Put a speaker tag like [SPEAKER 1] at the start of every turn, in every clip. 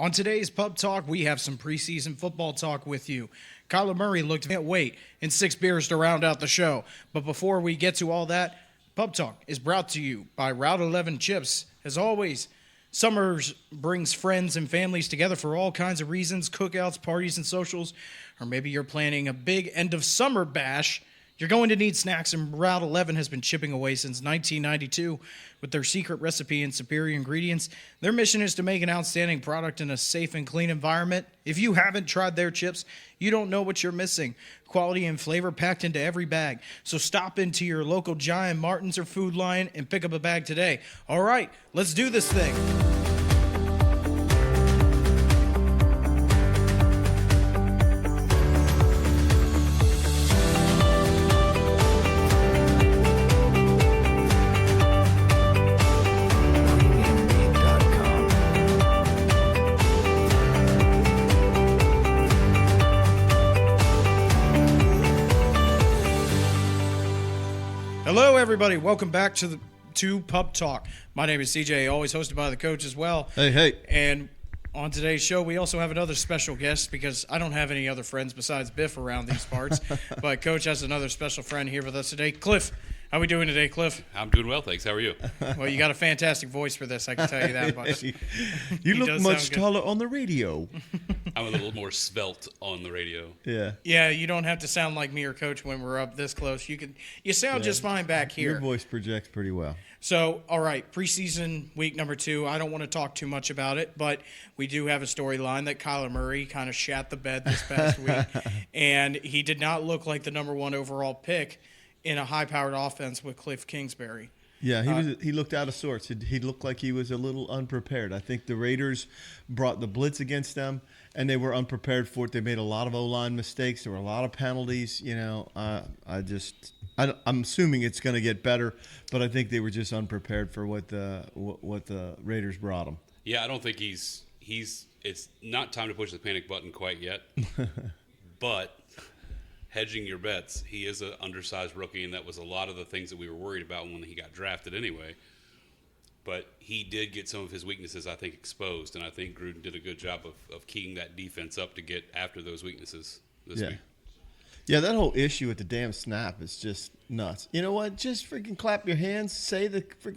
[SPEAKER 1] On today's Pub Talk, we have some preseason football talk with you. Kyler Murray looked can't wait and 6 beers to round out the show. But before we get to all that, Pub Talk is brought to you by Ep.11 Chips. As always, summer brings friends and families together for all kinds of reasons, cookouts, parties, and socials. Or maybe you're planning a big end-of-summer bash. You're going to need snacks, and Ep.11 has been chipping away since 1992 with their secret recipe and superior ingredients. Their mission is to make an outstanding product in a safe and clean environment. If you haven't tried their chips, you don't know what you're missing. Quality and flavor packed into every bag. So stop into your local Giant, Martin's, or Food Lion and pick up a bag today. All right, let's do this thing. Hello, everybody. Welcome back to Pub Talk. My name is CJ, always hosted by the coach as well.
[SPEAKER 2] Hey.
[SPEAKER 1] And on today's show, we also have another special guest because I don't have any other friends besides Biff around these parts. But Coach has another special friend here with us today. Cliff. How are we doing today, Cliff?
[SPEAKER 3] I'm doing well, thanks. How are you?
[SPEAKER 1] Well, you got a fantastic voice for this, I can tell you that much.
[SPEAKER 2] You look much taller on the radio.
[SPEAKER 3] I'm a little more svelte on the radio.
[SPEAKER 2] Yeah.
[SPEAKER 1] Yeah, you don't have to sound like me or Coach when we're up this close. You sound just fine back here.
[SPEAKER 2] Your voice projects pretty well.
[SPEAKER 1] So, all right, preseason week number 2. I don't want to talk too much about it, but we do have a storyline that Kyler Murray kind of shat the bed this past week, and he did not look like the number 1 overall pick in a high-powered offense with Cliff Kingsbury.
[SPEAKER 2] Yeah, he looked out of sorts. He looked like he was a little unprepared. I think the Raiders brought the blitz against them, and they were unprepared for it. They made a lot of O-line mistakes. There were a lot of penalties. You know, I'm assuming it's going to get better, but I think they were just unprepared for what the Raiders brought them.
[SPEAKER 3] Yeah, I don't think he's. It's not time to push the panic button quite yet, but hedging your bets, he is an undersized rookie, and that was a lot of the things that we were worried about when he got drafted anyway. But he did get some of his weaknesses, I think, exposed, and I think Gruden did a good job of keying that defense up to get after those weaknesses this week.
[SPEAKER 2] Yeah, that whole issue with the damn snap is just nuts. You know what? Just freaking clap your hands,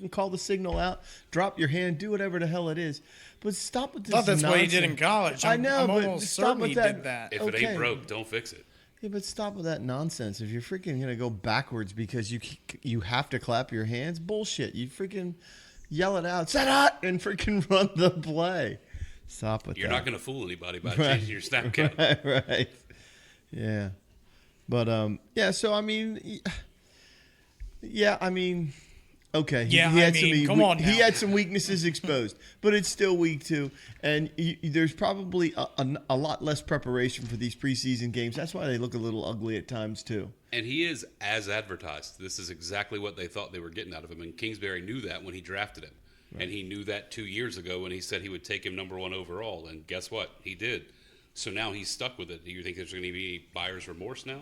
[SPEAKER 2] call the signal out, drop your hand, do whatever the hell it is. But stop with this nonsense.
[SPEAKER 1] That's what he did in college.
[SPEAKER 2] I know,
[SPEAKER 1] I'm
[SPEAKER 2] but
[SPEAKER 1] almost
[SPEAKER 2] stop
[SPEAKER 1] certain
[SPEAKER 2] with
[SPEAKER 1] he
[SPEAKER 2] that.
[SPEAKER 1] did that.
[SPEAKER 3] If it ain't broke, don't fix it.
[SPEAKER 2] Yeah, but stop with that nonsense. If you're freaking going to go backwards because you have to clap your hands, bullshit. You freaking yell it out, set up, and freaking run the play. Stop with that.
[SPEAKER 3] You're not going to fool anybody by changing your snap count.
[SPEAKER 2] Right. Yeah. But, so, okay.
[SPEAKER 1] Come on now.
[SPEAKER 2] He had some weaknesses exposed, but it's still week 2, and there's probably a lot less preparation for these preseason games. That's why they look a little ugly at times, too.
[SPEAKER 3] And he is as advertised. This is exactly what they thought they were getting out of him, and Kingsbury knew that when he drafted him. Right. And he knew that 2 years ago when he said he would take him number 1 overall, and guess what? He did. So now he's stuck with it. Do you think there's going to be buyer's remorse now?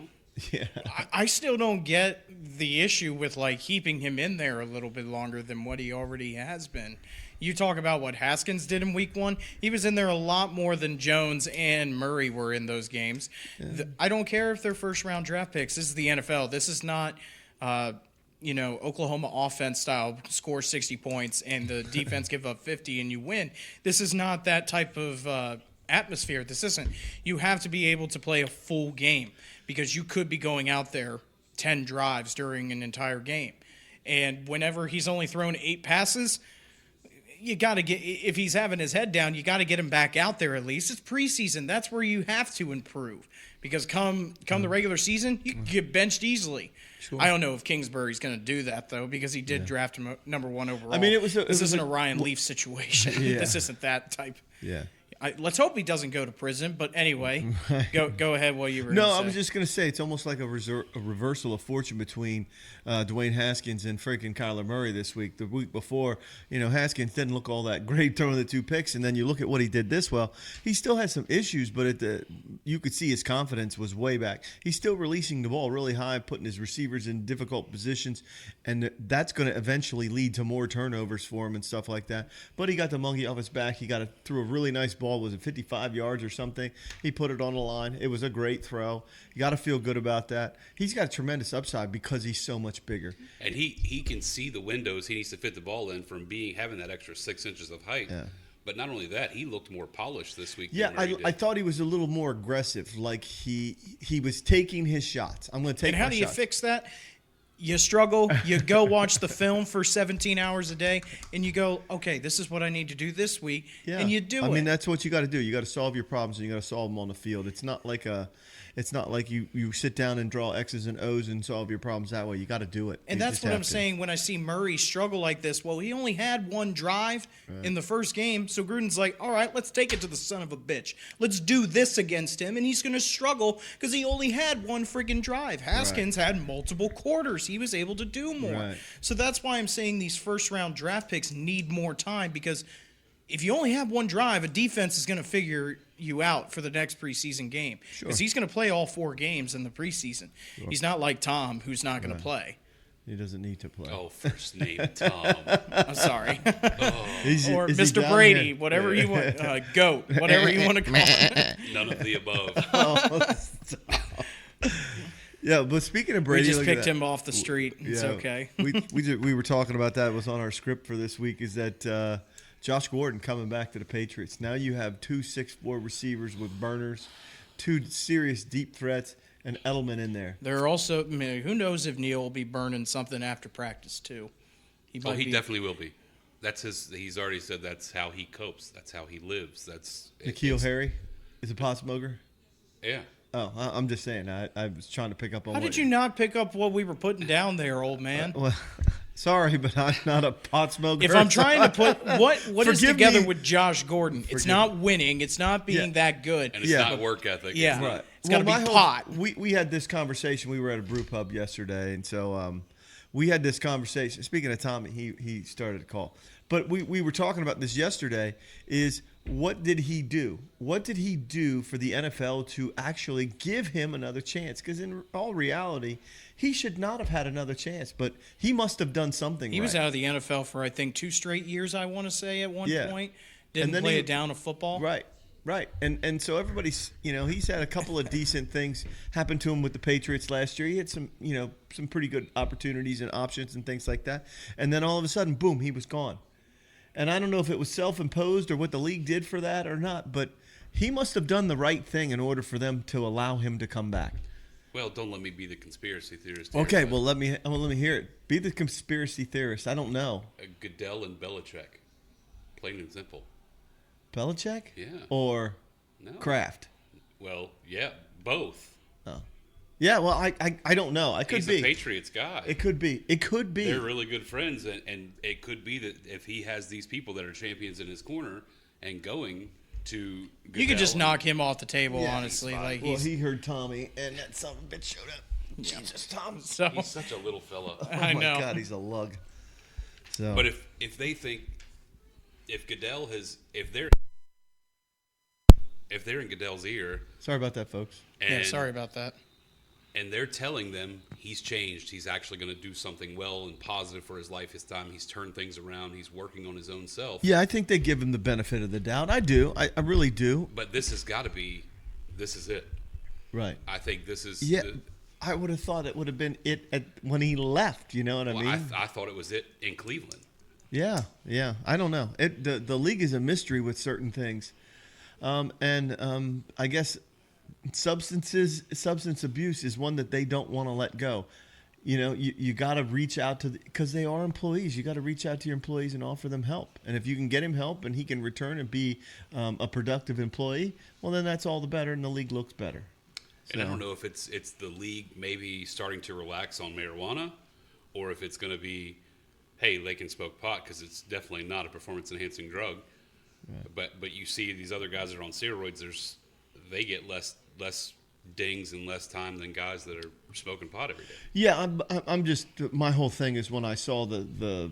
[SPEAKER 2] Yeah.
[SPEAKER 1] I still don't get the issue with keeping him in there a little bit longer than what he already has been. You talk about what Haskins did in week 1. He was in there a lot more than Jones and Murray were in those games. Yeah. I don't care if they're first-round draft picks. This is the NFL. This is not, Oklahoma offense style, score 60 points and the defense give up 50 and you win. This is not that type of atmosphere. This isn't. You have to be able to play a full game because you could be going out there 10 drives during an entire game. And whenever he's only thrown 8 passes, you got to if he's having his head down, you got to get him back out there at least. It's preseason. That's where you have to improve because come the regular season, you can get benched easily. Sure. I don't know if Kingsbury's going to do that, though, because he did draft him number 1 overall. This isn't a Ryan Leaf situation. Yeah. This isn't that type.
[SPEAKER 2] Yeah.
[SPEAKER 1] Let's hope he doesn't go to prison. But anyway, go ahead what you were going to say.
[SPEAKER 2] No, I was just going to say it's almost like a reversal of fortune between Dwayne Haskins and freaking Kyler Murray this week. The week before, Haskins didn't look all that great throwing the 2 picks, and then you look at what he did this well. He still had some issues, but you could see his confidence was way back. He's still releasing the ball really high, putting his receivers in difficult positions, and that's going to eventually lead to more turnovers for him and stuff like that. But he got the monkey off his back. He threw a really nice ball ball, was it 55 yards or something? He put it on the line. It was a great throw. You got to feel good about that. He's got a tremendous upside because he's so much bigger.
[SPEAKER 3] And he can see the windows he needs to fit the ball in from having that extra 6 inches of height.
[SPEAKER 2] Yeah.
[SPEAKER 3] But not only that, he looked more polished this week.
[SPEAKER 2] Yeah, I thought he was a little more aggressive. Like he was taking his shots. I'm going to take.
[SPEAKER 1] And how do you fix that? You struggle. You go watch the film for 17 hours a day, and you go, okay, this is what I need to do this week, and you do it.
[SPEAKER 2] I mean, that's what you got to do. You got to solve your problems, and you got to solve them on the field. It's not like you sit down and draw X's and O's and solve your problems that way. You got to do it.
[SPEAKER 1] And that's what I'm saying when I see Murray struggle like this. Well, he only had one drive in the first game, so Gruden's like, all right, let's take it to the son of a bitch. Let's do this against him, and he's going to struggle because he only had one friggin' drive. Haskins had multiple quarters. He was able to do more.
[SPEAKER 2] Right.
[SPEAKER 1] So that's why I'm saying these first-round draft picks need more time because if you only have one drive, a defense is going to figure you out for the next preseason game because he's going to play all 4 games in the preseason. Sure. He's not like Tom, who's not going to play.
[SPEAKER 2] He doesn't need to play.
[SPEAKER 3] Oh, first name Tom.
[SPEAKER 1] I'm sorry. Or
[SPEAKER 2] is
[SPEAKER 1] Mr. Brady, whatever you want. Goat, whatever you want to call him.
[SPEAKER 3] None of the above.
[SPEAKER 2] Yeah, but speaking of Brady,
[SPEAKER 1] we just picked him off the street. It's okay.
[SPEAKER 2] we were talking about that. It was on our script for this week. Is that Josh Gordon coming back to the Patriots? Now you have 2 6'4" receivers with burners, 2 serious deep threats, and Edelman in there.
[SPEAKER 1] There are also, who knows if Neil will be burning something after practice too.
[SPEAKER 3] He definitely will be. That's his. He's already said that's how he copes. That's how he lives. That's
[SPEAKER 2] N'Keal Harry is a pot smoker.
[SPEAKER 3] Yeah.
[SPEAKER 2] Oh, I'm just saying. I was trying to pick up on.
[SPEAKER 1] How did you not pick up what we were putting down there, old man?
[SPEAKER 2] Well, sorry, but I'm not a pot smoker.
[SPEAKER 1] If I'm trying to put what is together with Josh Gordon, it's not winning. It's not being that good.
[SPEAKER 3] And it's not work ethic.
[SPEAKER 1] Yeah,
[SPEAKER 2] right.
[SPEAKER 1] It's got to be pot.
[SPEAKER 2] We had this conversation. We were at a brew pub yesterday, and so we had this conversation. Speaking of Tommy, he started a call. But we were talking about this yesterday is what did he do? What did he do for the NFL to actually give him another chance? Because in all reality, he should not have had another chance, but he must have done something
[SPEAKER 1] He was out of the NFL for, I think, 2 straight years, I want to say, at one point. Didn't play a down of football.
[SPEAKER 2] Right. And so everybody's, he's had a couple of decent things happen to him with the Patriots last year. He had some pretty good opportunities and options and things like that. And then all of a sudden, boom, he was gone. And I don't know if it was self-imposed or what the league did for that or not, but he must have done the right thing in order for them to allow him to come back.
[SPEAKER 3] Well, don't let me be the conspiracy theorist.
[SPEAKER 2] Okay, well let me hear it. Be the conspiracy theorist. I don't know.
[SPEAKER 3] Goodell and Belichick, plain and simple.
[SPEAKER 2] Belichick?
[SPEAKER 3] Yeah.
[SPEAKER 2] Or Kraft?
[SPEAKER 3] Well, yeah, both.
[SPEAKER 2] Oh. Yeah, well, I don't know.
[SPEAKER 3] He's a Patriots guy.
[SPEAKER 2] It could be.
[SPEAKER 3] They're really good friends, and it could be that if he has these people that are champions in his corner and going to Goodell,
[SPEAKER 1] you could just knock him off the table, honestly.
[SPEAKER 2] He heard Tommy, and that son of a bitch showed up. Yeah. Jesus, Tom.
[SPEAKER 1] So,
[SPEAKER 3] he's such a little fella.
[SPEAKER 1] I know.
[SPEAKER 2] Oh, my God, he's a lug. So.
[SPEAKER 3] But if they think, if Goodell has, if they're in Goodell's ear.
[SPEAKER 2] Sorry about that, folks.
[SPEAKER 1] Sorry about that.
[SPEAKER 3] And they're telling them he's changed. He's actually going to do something well and positive for his life this time. He's turned things around. He's working on his own self.
[SPEAKER 2] Yeah, I think they give him the benefit of the doubt. I do. I really do.
[SPEAKER 3] But this has got to be, this is it.
[SPEAKER 2] Right.
[SPEAKER 3] I think this is.
[SPEAKER 2] Yeah, I would have thought it would have been it when he left. You know what I mean?
[SPEAKER 3] I thought it was it in Cleveland.
[SPEAKER 2] Yeah. I don't know. The league is a mystery with certain things. I guess substance abuse is one that they don't want to let go. You got to reach out to because they are employees. You got to reach out to your employees and offer them help. And if you can get him help and he can return and be a productive employee, well, then that's all the better, and the league looks better.
[SPEAKER 3] And I don't know if it's the league maybe starting to relax on marijuana, or if it's going to be, hey, they can smoke pot because it's definitely not a performance-enhancing drug. Right. But you see these other guys that are on steroids, they get less dings and less time than guys that are smoking pot every day.
[SPEAKER 2] Yeah, I'm just my whole thing is when I saw the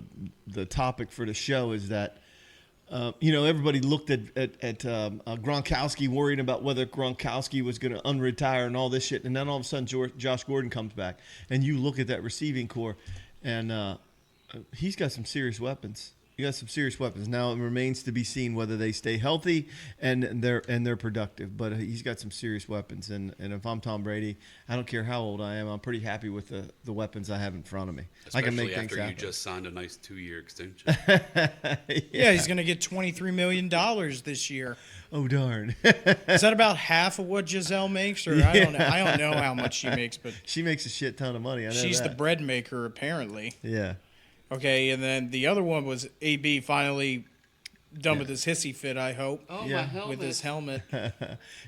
[SPEAKER 2] topic for the show is that everybody looked at Gronkowski worrying about whether Gronkowski was going to unretire and all this shit, and then all of a sudden Josh Gordon comes back, and you look at that receiving core, and he's got some serious weapons. You got some serious weapons. Now it remains to be seen whether they stay healthy and they're productive. But he's got some serious weapons. And if I'm Tom Brady, I don't care how old I am. I'm pretty happy with the weapons I have in front of me.
[SPEAKER 3] Especially
[SPEAKER 2] I can make
[SPEAKER 3] after
[SPEAKER 2] things happen.
[SPEAKER 3] you just signed a nice 2-year extension.
[SPEAKER 1] Yeah, he's going to get $23 million this year.
[SPEAKER 2] Oh darn!
[SPEAKER 1] Is that about half of what Giselle makes, or I don't know? I don't know how much she makes, but
[SPEAKER 2] She makes a shit ton of money. I know
[SPEAKER 1] she's
[SPEAKER 2] that.
[SPEAKER 1] the bread maker apparently.
[SPEAKER 2] Yeah.
[SPEAKER 1] Okay, and then the other one was AB finally done with his hissy fit. I hope.
[SPEAKER 3] Oh,
[SPEAKER 2] Yeah.
[SPEAKER 3] my helmet.
[SPEAKER 1] With his helmet.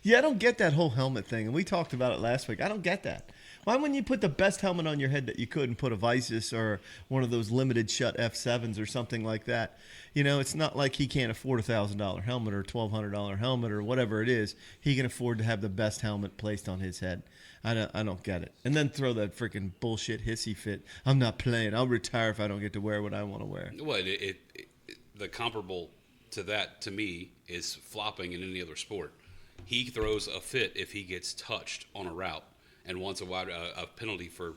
[SPEAKER 2] Yeah, I don't get that whole helmet thing, and we talked about it last week. I don't get that. Why wouldn't you put the best helmet on your head that you could and put a Visus or one of those limited shut F7s or something like that? You know, it's not like he can't afford a $1,000 helmet or a $1,200 helmet or whatever it is. He can afford to have the best helmet placed on his head. I don't get it. And then throw that freaking bullshit hissy fit. I'm not playing. I'll retire if I don't get to wear what I want to wear.
[SPEAKER 3] Well, the comparable to that to me is flopping in any other sport. He throws a fit if he gets touched on a route and wants a penalty for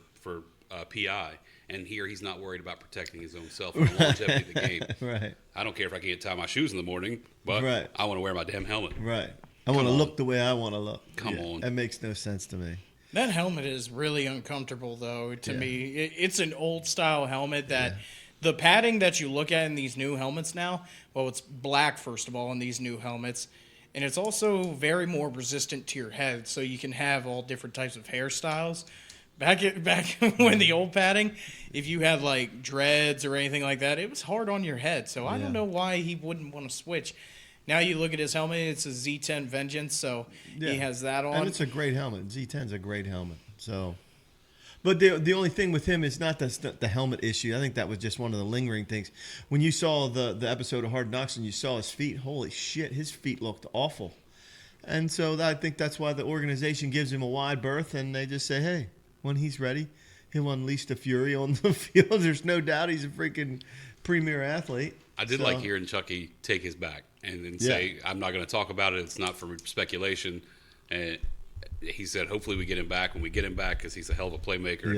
[SPEAKER 3] PI. And here he's not worried about protecting his own self and the longevity of the game.
[SPEAKER 2] Right.
[SPEAKER 3] I don't care if I can't tie my shoes in the morning, but
[SPEAKER 2] Right.
[SPEAKER 3] I want to wear my damn helmet.
[SPEAKER 2] Right. I want to
[SPEAKER 3] on.
[SPEAKER 2] look the way I want to look.
[SPEAKER 3] Come on.
[SPEAKER 2] That makes no sense to me.
[SPEAKER 1] That helmet is really uncomfortable, though, to
[SPEAKER 2] Yeah.
[SPEAKER 1] me. It's an old-style helmet that the padding that you look at in these new helmets now, well, it's black, first of all, in these new helmets, and it's also very more resistant to your head, so you can have all different types of hairstyles. Back when the old padding, if you had, like, dreads or anything like that, it was hard on your head, so I don't know why he wouldn't want to switch. Now you look at his helmet, it's a Z10 Vengeance, so he has that on.
[SPEAKER 2] And it's a great helmet. Z10's a great helmet. So, but the only thing with him is not the helmet issue. I think that was just one of the lingering things. When you saw the episode of Hard Knocks and you saw his feet, holy shit, his feet looked awful. And so I think that's why the organization gives him a wide berth, and they just say, hey, when he's ready, he'll unleash the fury on the field. There's no doubt he's a freaking premier athlete.
[SPEAKER 3] I did like hearing Chucky take his back and then say, I'm not going to talk about it. It's not for speculation. And he said, hopefully we get him back. When we get him back, because he's a hell of a playmaker,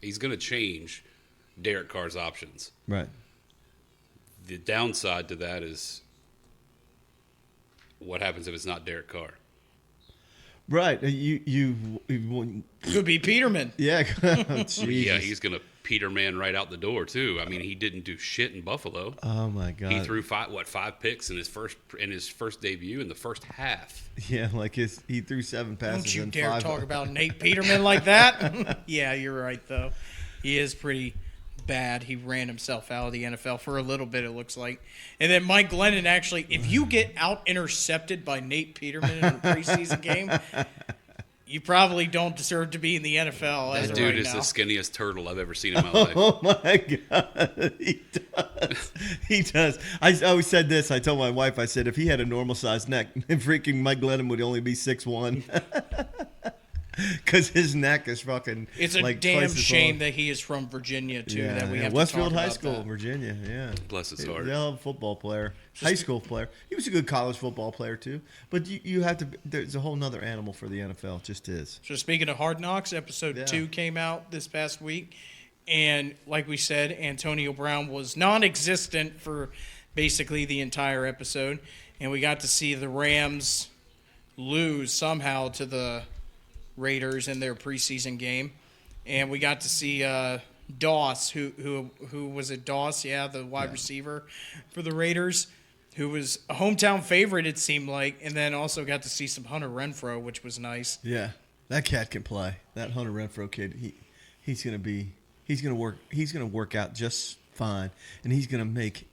[SPEAKER 3] he's going to change Derek Carr's options.
[SPEAKER 2] Right.
[SPEAKER 3] The downside to that is what happens if it's not Derek Carr?
[SPEAKER 2] Right.
[SPEAKER 1] Could be Peterman.
[SPEAKER 2] Yeah.
[SPEAKER 3] Yeah, he's going to Peterman right out the door too. I mean, he didn't do shit in Buffalo.
[SPEAKER 2] Oh my God.
[SPEAKER 3] He threw five picks in his first debut in the first half.
[SPEAKER 2] Yeah, like he threw 7 passes.
[SPEAKER 1] Don't you
[SPEAKER 2] and
[SPEAKER 1] dare
[SPEAKER 2] 5
[SPEAKER 1] talk about Nate Peterman like that. Yeah, you're right, though. He is pretty bad. He ran himself out of the NFL for a little bit, it looks like. And then Mike Glennon, actually, if you get out-intercepted by Nate Peterman in a preseason game, you probably don't deserve to be in the NFL as
[SPEAKER 3] That
[SPEAKER 1] of
[SPEAKER 3] dude
[SPEAKER 1] right
[SPEAKER 3] is
[SPEAKER 1] now.
[SPEAKER 3] the skinniest turtle I've ever seen in my life.
[SPEAKER 2] Oh my God, he does. He does. I always said this. I told my wife, I said, if he had a normal sized neck, freaking Mike Glennon would only be 6'1". Because his neck is fucking.
[SPEAKER 1] It's a
[SPEAKER 2] like
[SPEAKER 1] damn
[SPEAKER 2] twice as
[SPEAKER 1] shame
[SPEAKER 2] long.
[SPEAKER 1] that he is from Virginia, too, that we have
[SPEAKER 2] Westfield
[SPEAKER 1] to talk
[SPEAKER 2] High
[SPEAKER 1] about
[SPEAKER 2] School,
[SPEAKER 1] that.
[SPEAKER 2] Virginia. Yeah,
[SPEAKER 3] Bless his heart.
[SPEAKER 2] Yeah, football player, high school player. He was a good college football player too. But you have to. There's a whole nother animal for the NFL. It just is.
[SPEAKER 1] So speaking of Hard Knocks, episode 2 came out this past week. And like we said, Antonio Brown was non-existent for basically the entire episode. And we got to see the Rams lose somehow to the Raiders in their preseason game. And we got to see Doss, who was it, Doss? Yeah, the wide receiver for the Raiders, who was a hometown favorite, it seemed like. And then also got to see some Hunter Renfrow, which was nice.
[SPEAKER 2] Yeah, that cat can play. That Hunter Renfrow kid, he's gonna work out just fine, and he's gonna make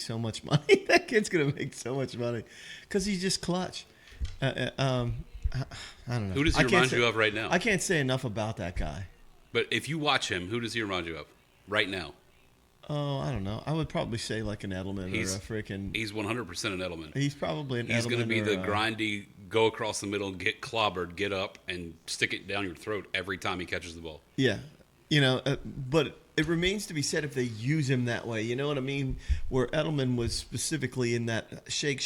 [SPEAKER 2] so much money. That kid's gonna make so much money because he's just clutch. I don't know.
[SPEAKER 3] Who does he remind you of right now?
[SPEAKER 2] I can't say enough about that guy.
[SPEAKER 3] But if you watch him, who does he remind you of right now?
[SPEAKER 2] Oh, I don't know. I would probably say like an Edelman or a freaking.
[SPEAKER 3] He's 100% an Edelman.
[SPEAKER 2] He's probably an Edelman.
[SPEAKER 3] He's going to be the grindy, go across the middle, get clobbered, get up, and stick it down your throat every time he catches the ball.
[SPEAKER 2] Yeah. But it remains to be said if they use him that way. You know what I mean? Where Edelman was specifically in that shake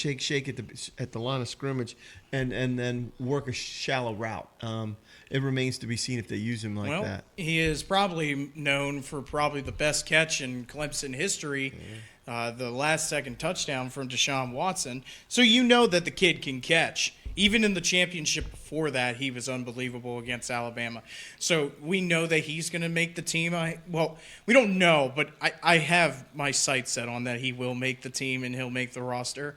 [SPEAKER 2] at the line of scrimmage and then work a shallow route. It remains to be seen if they use him like that.
[SPEAKER 1] He is probably known for the best catch in Clemson history the last-second touchdown from Deshaun Watson. So you know that the kid can catch. Even in the championship before that, he was unbelievable against Alabama. So we know that he's going to make the team. We don't know, but I have my sights set on that he will make the team and he'll make the roster.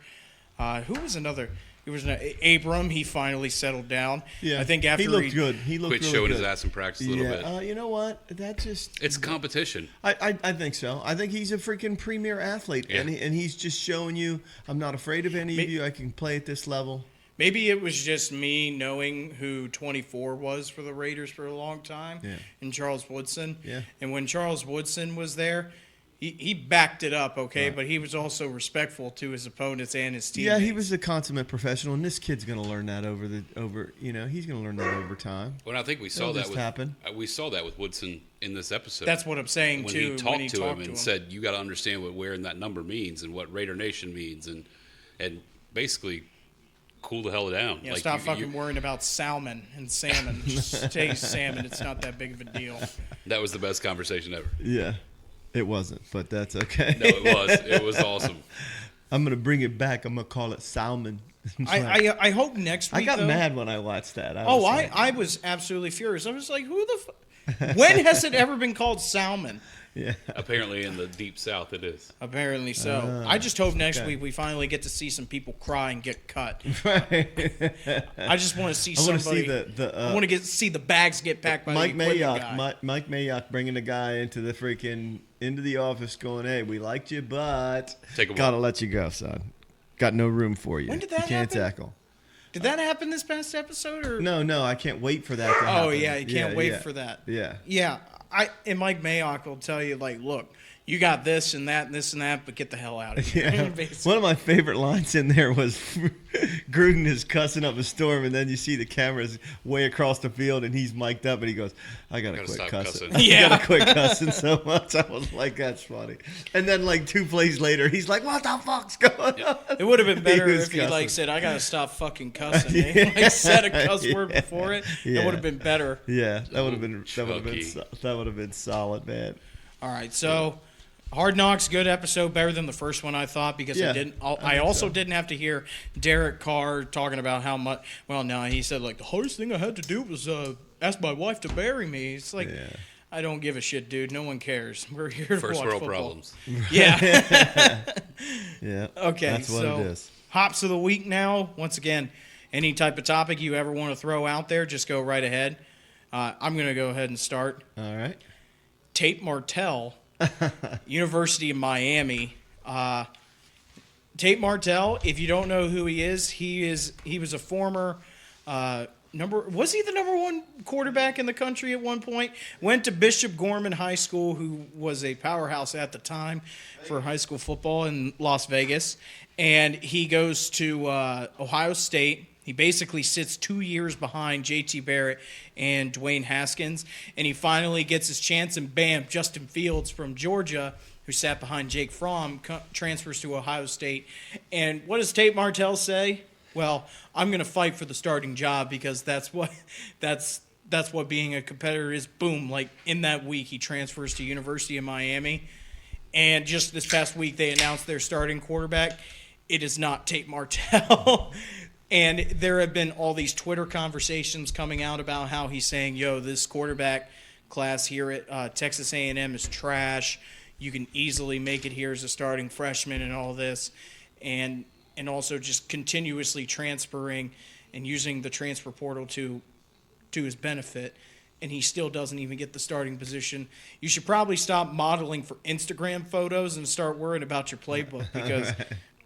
[SPEAKER 1] Who was another? It was Abram. He finally settled down.
[SPEAKER 2] Yeah,
[SPEAKER 1] I think after
[SPEAKER 2] he looked good. He looked
[SPEAKER 3] quit
[SPEAKER 2] really
[SPEAKER 3] showing
[SPEAKER 2] good.
[SPEAKER 3] his ass in practice a little bit.
[SPEAKER 2] You know what? That just
[SPEAKER 3] It's competition.
[SPEAKER 2] I think so. I think he's a freaking premier athlete,
[SPEAKER 3] Yeah.
[SPEAKER 2] and he's just showing you, I'm not afraid of any of you. I can play at this level.
[SPEAKER 1] Maybe it was just me knowing who 24 was for the Raiders for a long time, and Charles Woodson.
[SPEAKER 2] Yeah.
[SPEAKER 1] And when Charles Woodson was there, he backed it up, okay,
[SPEAKER 2] Right.
[SPEAKER 1] but he was also respectful to his opponents and his teammates.
[SPEAKER 2] Yeah, he was a consummate professional, and this kid's going to learn that he's going to learn that over time.
[SPEAKER 3] Well, I think we saw
[SPEAKER 2] It'll
[SPEAKER 3] that
[SPEAKER 2] just
[SPEAKER 3] with
[SPEAKER 2] happen.
[SPEAKER 3] We saw that with Woodson in this episode.
[SPEAKER 1] That's what I'm saying,
[SPEAKER 3] when
[SPEAKER 1] too.
[SPEAKER 3] he talked
[SPEAKER 1] when he
[SPEAKER 3] to
[SPEAKER 1] talked
[SPEAKER 3] him
[SPEAKER 1] to
[SPEAKER 3] and said, "You got to understand what wearing that number means and what Raider Nation means, and basically cool the hell down."
[SPEAKER 1] Yeah, stop fucking worrying about salmon and salmon. Just taste salmon. It's not that big of a deal.
[SPEAKER 3] That was the best conversation ever.
[SPEAKER 2] Yeah, it wasn't, but that's okay.
[SPEAKER 3] No, it was. It was awesome.
[SPEAKER 2] I'm going to bring it back. I'm going to call it salmon.
[SPEAKER 1] I hope next week.
[SPEAKER 2] I got
[SPEAKER 1] though,
[SPEAKER 2] mad when I watched that.
[SPEAKER 1] I was absolutely furious. I was like, who the when has it ever been called salmon?
[SPEAKER 2] Yeah.
[SPEAKER 3] Apparently, in the deep south, it is.
[SPEAKER 1] Apparently so. I just hope next week we finally get to see some people cry and get cut.
[SPEAKER 2] Right.
[SPEAKER 1] I just want to see
[SPEAKER 2] I want
[SPEAKER 1] somebody.
[SPEAKER 2] to see
[SPEAKER 1] I want to see the bags get packed by
[SPEAKER 2] Mike
[SPEAKER 1] the equipment
[SPEAKER 2] Mayock.
[SPEAKER 1] guy.
[SPEAKER 2] Mike Mayock bringing the guy into the office, going, "Hey, we liked you, but gotta let you go, son. Got no room for you.
[SPEAKER 1] When did that
[SPEAKER 2] You can't
[SPEAKER 1] happen?
[SPEAKER 2] tackle."
[SPEAKER 1] Did that happen this past episode? Or
[SPEAKER 2] No, I can't wait for that to happen.
[SPEAKER 1] Oh yeah, you can't wait for that.
[SPEAKER 2] Yeah.
[SPEAKER 1] Yeah, and Mike Mayock will tell you like, look, you got this and that and this and that, but get the hell out of here.
[SPEAKER 2] Yeah.
[SPEAKER 1] Basically.
[SPEAKER 2] One of my favorite lines in there was Gruden is cussing up a storm, and then you see the cameras way across the field, and he's mic'd up, and he goes, "I gotta quit
[SPEAKER 3] stop
[SPEAKER 2] cussing.
[SPEAKER 3] cussing."
[SPEAKER 1] Yeah.
[SPEAKER 2] I gotta quit cussing so much." I was like, "That's funny." And then like 2 plays later, he's like, "What the fuck's going on?"
[SPEAKER 1] It would have been better
[SPEAKER 2] was
[SPEAKER 1] if he like
[SPEAKER 2] cussing.
[SPEAKER 1] said, "I gotta stop fucking cussing." He like said a cuss word
[SPEAKER 2] Yeah.
[SPEAKER 1] before it.
[SPEAKER 2] Yeah.
[SPEAKER 1] It would have been better.
[SPEAKER 2] Yeah, that would have
[SPEAKER 3] Chucky.
[SPEAKER 2] been solid, man.
[SPEAKER 1] All right, so Hard Knocks, good episode, better than the first one I thought because
[SPEAKER 2] Yeah,
[SPEAKER 1] I also didn't have to hear Derek Carr talking about how much. Well, no, he said like the hardest thing I had to do was ask my wife to marry me. It's like
[SPEAKER 2] Yeah.
[SPEAKER 1] I don't give a shit, dude. No one cares. We're here to
[SPEAKER 3] First
[SPEAKER 1] watch
[SPEAKER 3] world
[SPEAKER 1] football.
[SPEAKER 3] problems.
[SPEAKER 1] Yeah.
[SPEAKER 2] Yeah.
[SPEAKER 1] Okay,
[SPEAKER 2] That's what
[SPEAKER 1] so
[SPEAKER 2] it is.
[SPEAKER 1] Hops of the week now. Once again, any type of topic you ever want to throw out there, just go right ahead. I'm going to go ahead and start.
[SPEAKER 2] All right.
[SPEAKER 1] Tate Martell, University of Miami. Tate Martell, if you don't know who he was a former was he the number one quarterback in the country at one point? Went to Bishop Gorman High School, who was a powerhouse at the time for high school football in Las Vegas. And he goes to Ohio State. He basically sits 2 years behind J.T. Barrett and Dwayne Haskins. And he finally gets his chance, and bam, Justin Fields from Georgia, who sat behind Jake Fromm, transfers to Ohio State. And what does Tate Martell say? Well, I'm going to fight for the starting job because that's what being a competitor is. Boom, like in that week he transfers to University of Miami. And just this past week they announced their starting quarterback. It is not Tate Martell. And there have been all these Twitter conversations coming out about how he's saying, yo, this quarterback class here at Texas A&M is trash. You can easily make it here as a starting freshman and all this. And also just continuously transferring and using the transfer portal to his benefit, and he still doesn't even get the starting position. You should probably stop modeling for Instagram photos and start worrying about your playbook because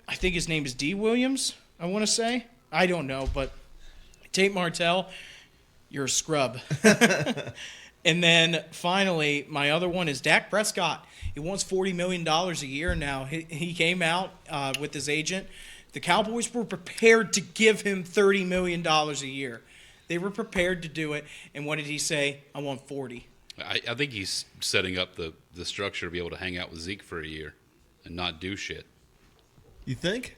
[SPEAKER 1] I think his name is D. Williams, I want to say. I don't know, but Tate Martell, you're a scrub. And then finally, my other one is Dak Prescott. He wants $40 million a year now. He came out with his agent. The Cowboys were prepared to give him $30 million a year. They were prepared to do it. And what did he say? I want 40.
[SPEAKER 3] I think he's setting up the structure to be able to hang out with Zeke for a year and not do shit.
[SPEAKER 2] You think?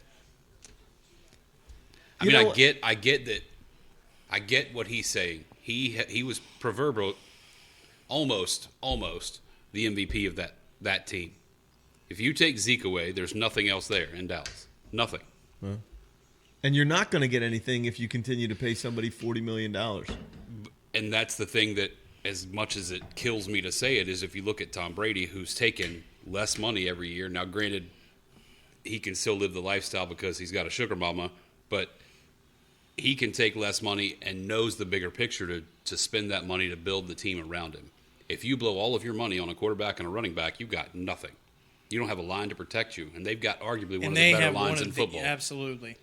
[SPEAKER 3] I mean, I get that. I get what he's saying. He was proverbial, almost the MVP of that team. If you take Zeke away, there's nothing else there in Dallas. Nothing.
[SPEAKER 2] And you're not going to get anything if you continue to pay somebody $40 million.
[SPEAKER 3] And that's the thing that, as much as it kills me to say it, is if you look at Tom Brady, who's taken less money every year. Now, granted, he can still live the lifestyle because he's got a sugar mama, but he can take less money and knows the bigger picture to spend that money to build the team around him. If you blow all of your money on a quarterback and a running back, you've got nothing. You don't have a line to protect you, and they've got arguably one of the better lines in football.
[SPEAKER 1] Absolutely.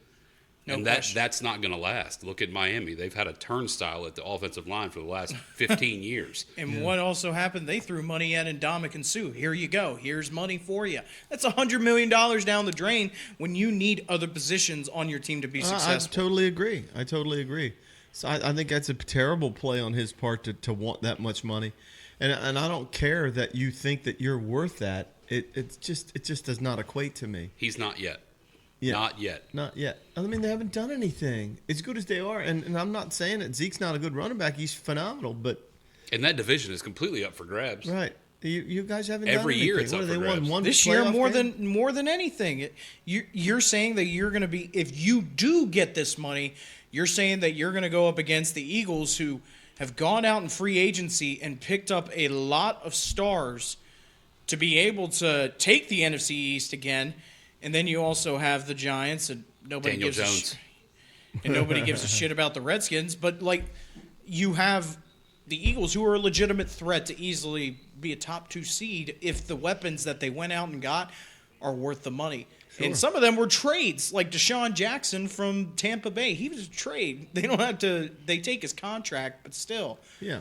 [SPEAKER 1] No
[SPEAKER 3] and
[SPEAKER 1] question.
[SPEAKER 3] that's not going to last. Look at Miami. They've had a turnstile at the offensive line for the last 15 years.
[SPEAKER 1] And what also happened, they threw money at Ndamukong Suh. Here you go. Here's money for you. That's $100 million down the drain when you need other positions on your team to be successful.
[SPEAKER 2] I totally agree. So I think that's a terrible play on his part to want that much money. And I don't care that you think that you're worth that. It just does not equate to me.
[SPEAKER 3] He's not yet.
[SPEAKER 2] Yeah.
[SPEAKER 3] Not yet.
[SPEAKER 2] I mean, they haven't done anything. As good as they are, and I'm not saying that Zeke's not a good running back. He's phenomenal, but
[SPEAKER 3] and that division is completely up for grabs.
[SPEAKER 2] Right. You guys haven't
[SPEAKER 3] every
[SPEAKER 2] done anything.
[SPEAKER 3] year. It's
[SPEAKER 2] what
[SPEAKER 3] up
[SPEAKER 2] have
[SPEAKER 3] for
[SPEAKER 2] they
[SPEAKER 3] grabs.
[SPEAKER 2] won? One
[SPEAKER 1] this year
[SPEAKER 2] playoff
[SPEAKER 1] more than anything. You're saying that you're going to be, if you do get this money, you're saying that you're going to go up against the Eagles, who have gone out in free agency and picked up a lot of stars to be able to take the NFC East again. And then you also have the Giants, and nobody
[SPEAKER 3] Daniel
[SPEAKER 1] gives
[SPEAKER 3] Jones.
[SPEAKER 1] nobody gives a shit about the Redskins. But like, you have the Eagles, who are a legitimate threat to easily be a top 2 seed if the weapons that they went out and got are worth the money. Sure. And some of them were trades, like Deshaun Jackson from Tampa Bay. He was a trade. They don't have to. They take his contract, but still.
[SPEAKER 2] Yeah.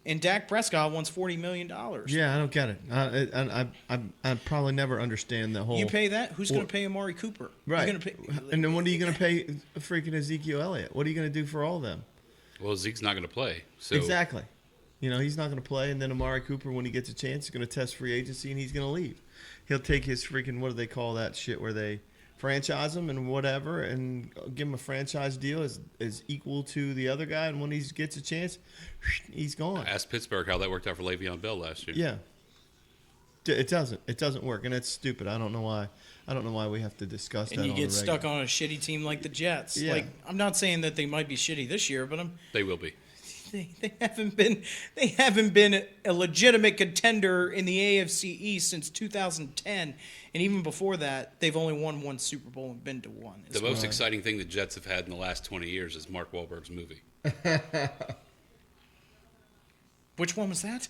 [SPEAKER 1] And Dak Prescott wants $40 million.
[SPEAKER 2] Yeah, I don't get it. I probably never understand the whole.
[SPEAKER 1] You pay that? Who's going to pay Amari Cooper?
[SPEAKER 2] Right.
[SPEAKER 1] You're gonna pay,
[SPEAKER 2] and then what are you going to pay freaking Ezekiel Elliott? What are you going to do for all of them?
[SPEAKER 3] Well, Zeke's not going to play. So
[SPEAKER 2] Exactly. He's not going to play, and then Amari Cooper, when he gets a chance, is going to test free agency, and he's going to leave. He'll take his freaking, what do they call that shit, where they franchise him and whatever, and give him a franchise deal is equal to the other guy, and when he gets a chance, he's gone.
[SPEAKER 3] Ask Pittsburgh how that worked out for Le'Veon Bell last year.
[SPEAKER 2] Yeah. It doesn't work, and it's stupid. I don't know why we have to discuss that.
[SPEAKER 1] And you
[SPEAKER 2] on
[SPEAKER 1] get
[SPEAKER 2] the
[SPEAKER 1] stuck on a shitty team like the Jets.
[SPEAKER 2] Yeah.
[SPEAKER 1] Like, I'm not saying that they might be shitty this year, but
[SPEAKER 3] They will be.
[SPEAKER 1] they haven't been a legitimate contender in the AFC East since 2010, and even before that, they've only won one Super Bowl and been to one.
[SPEAKER 3] The most exciting thing the Jets have had in the last 20 years is Mark Wahlberg's movie.
[SPEAKER 1] Which one was that?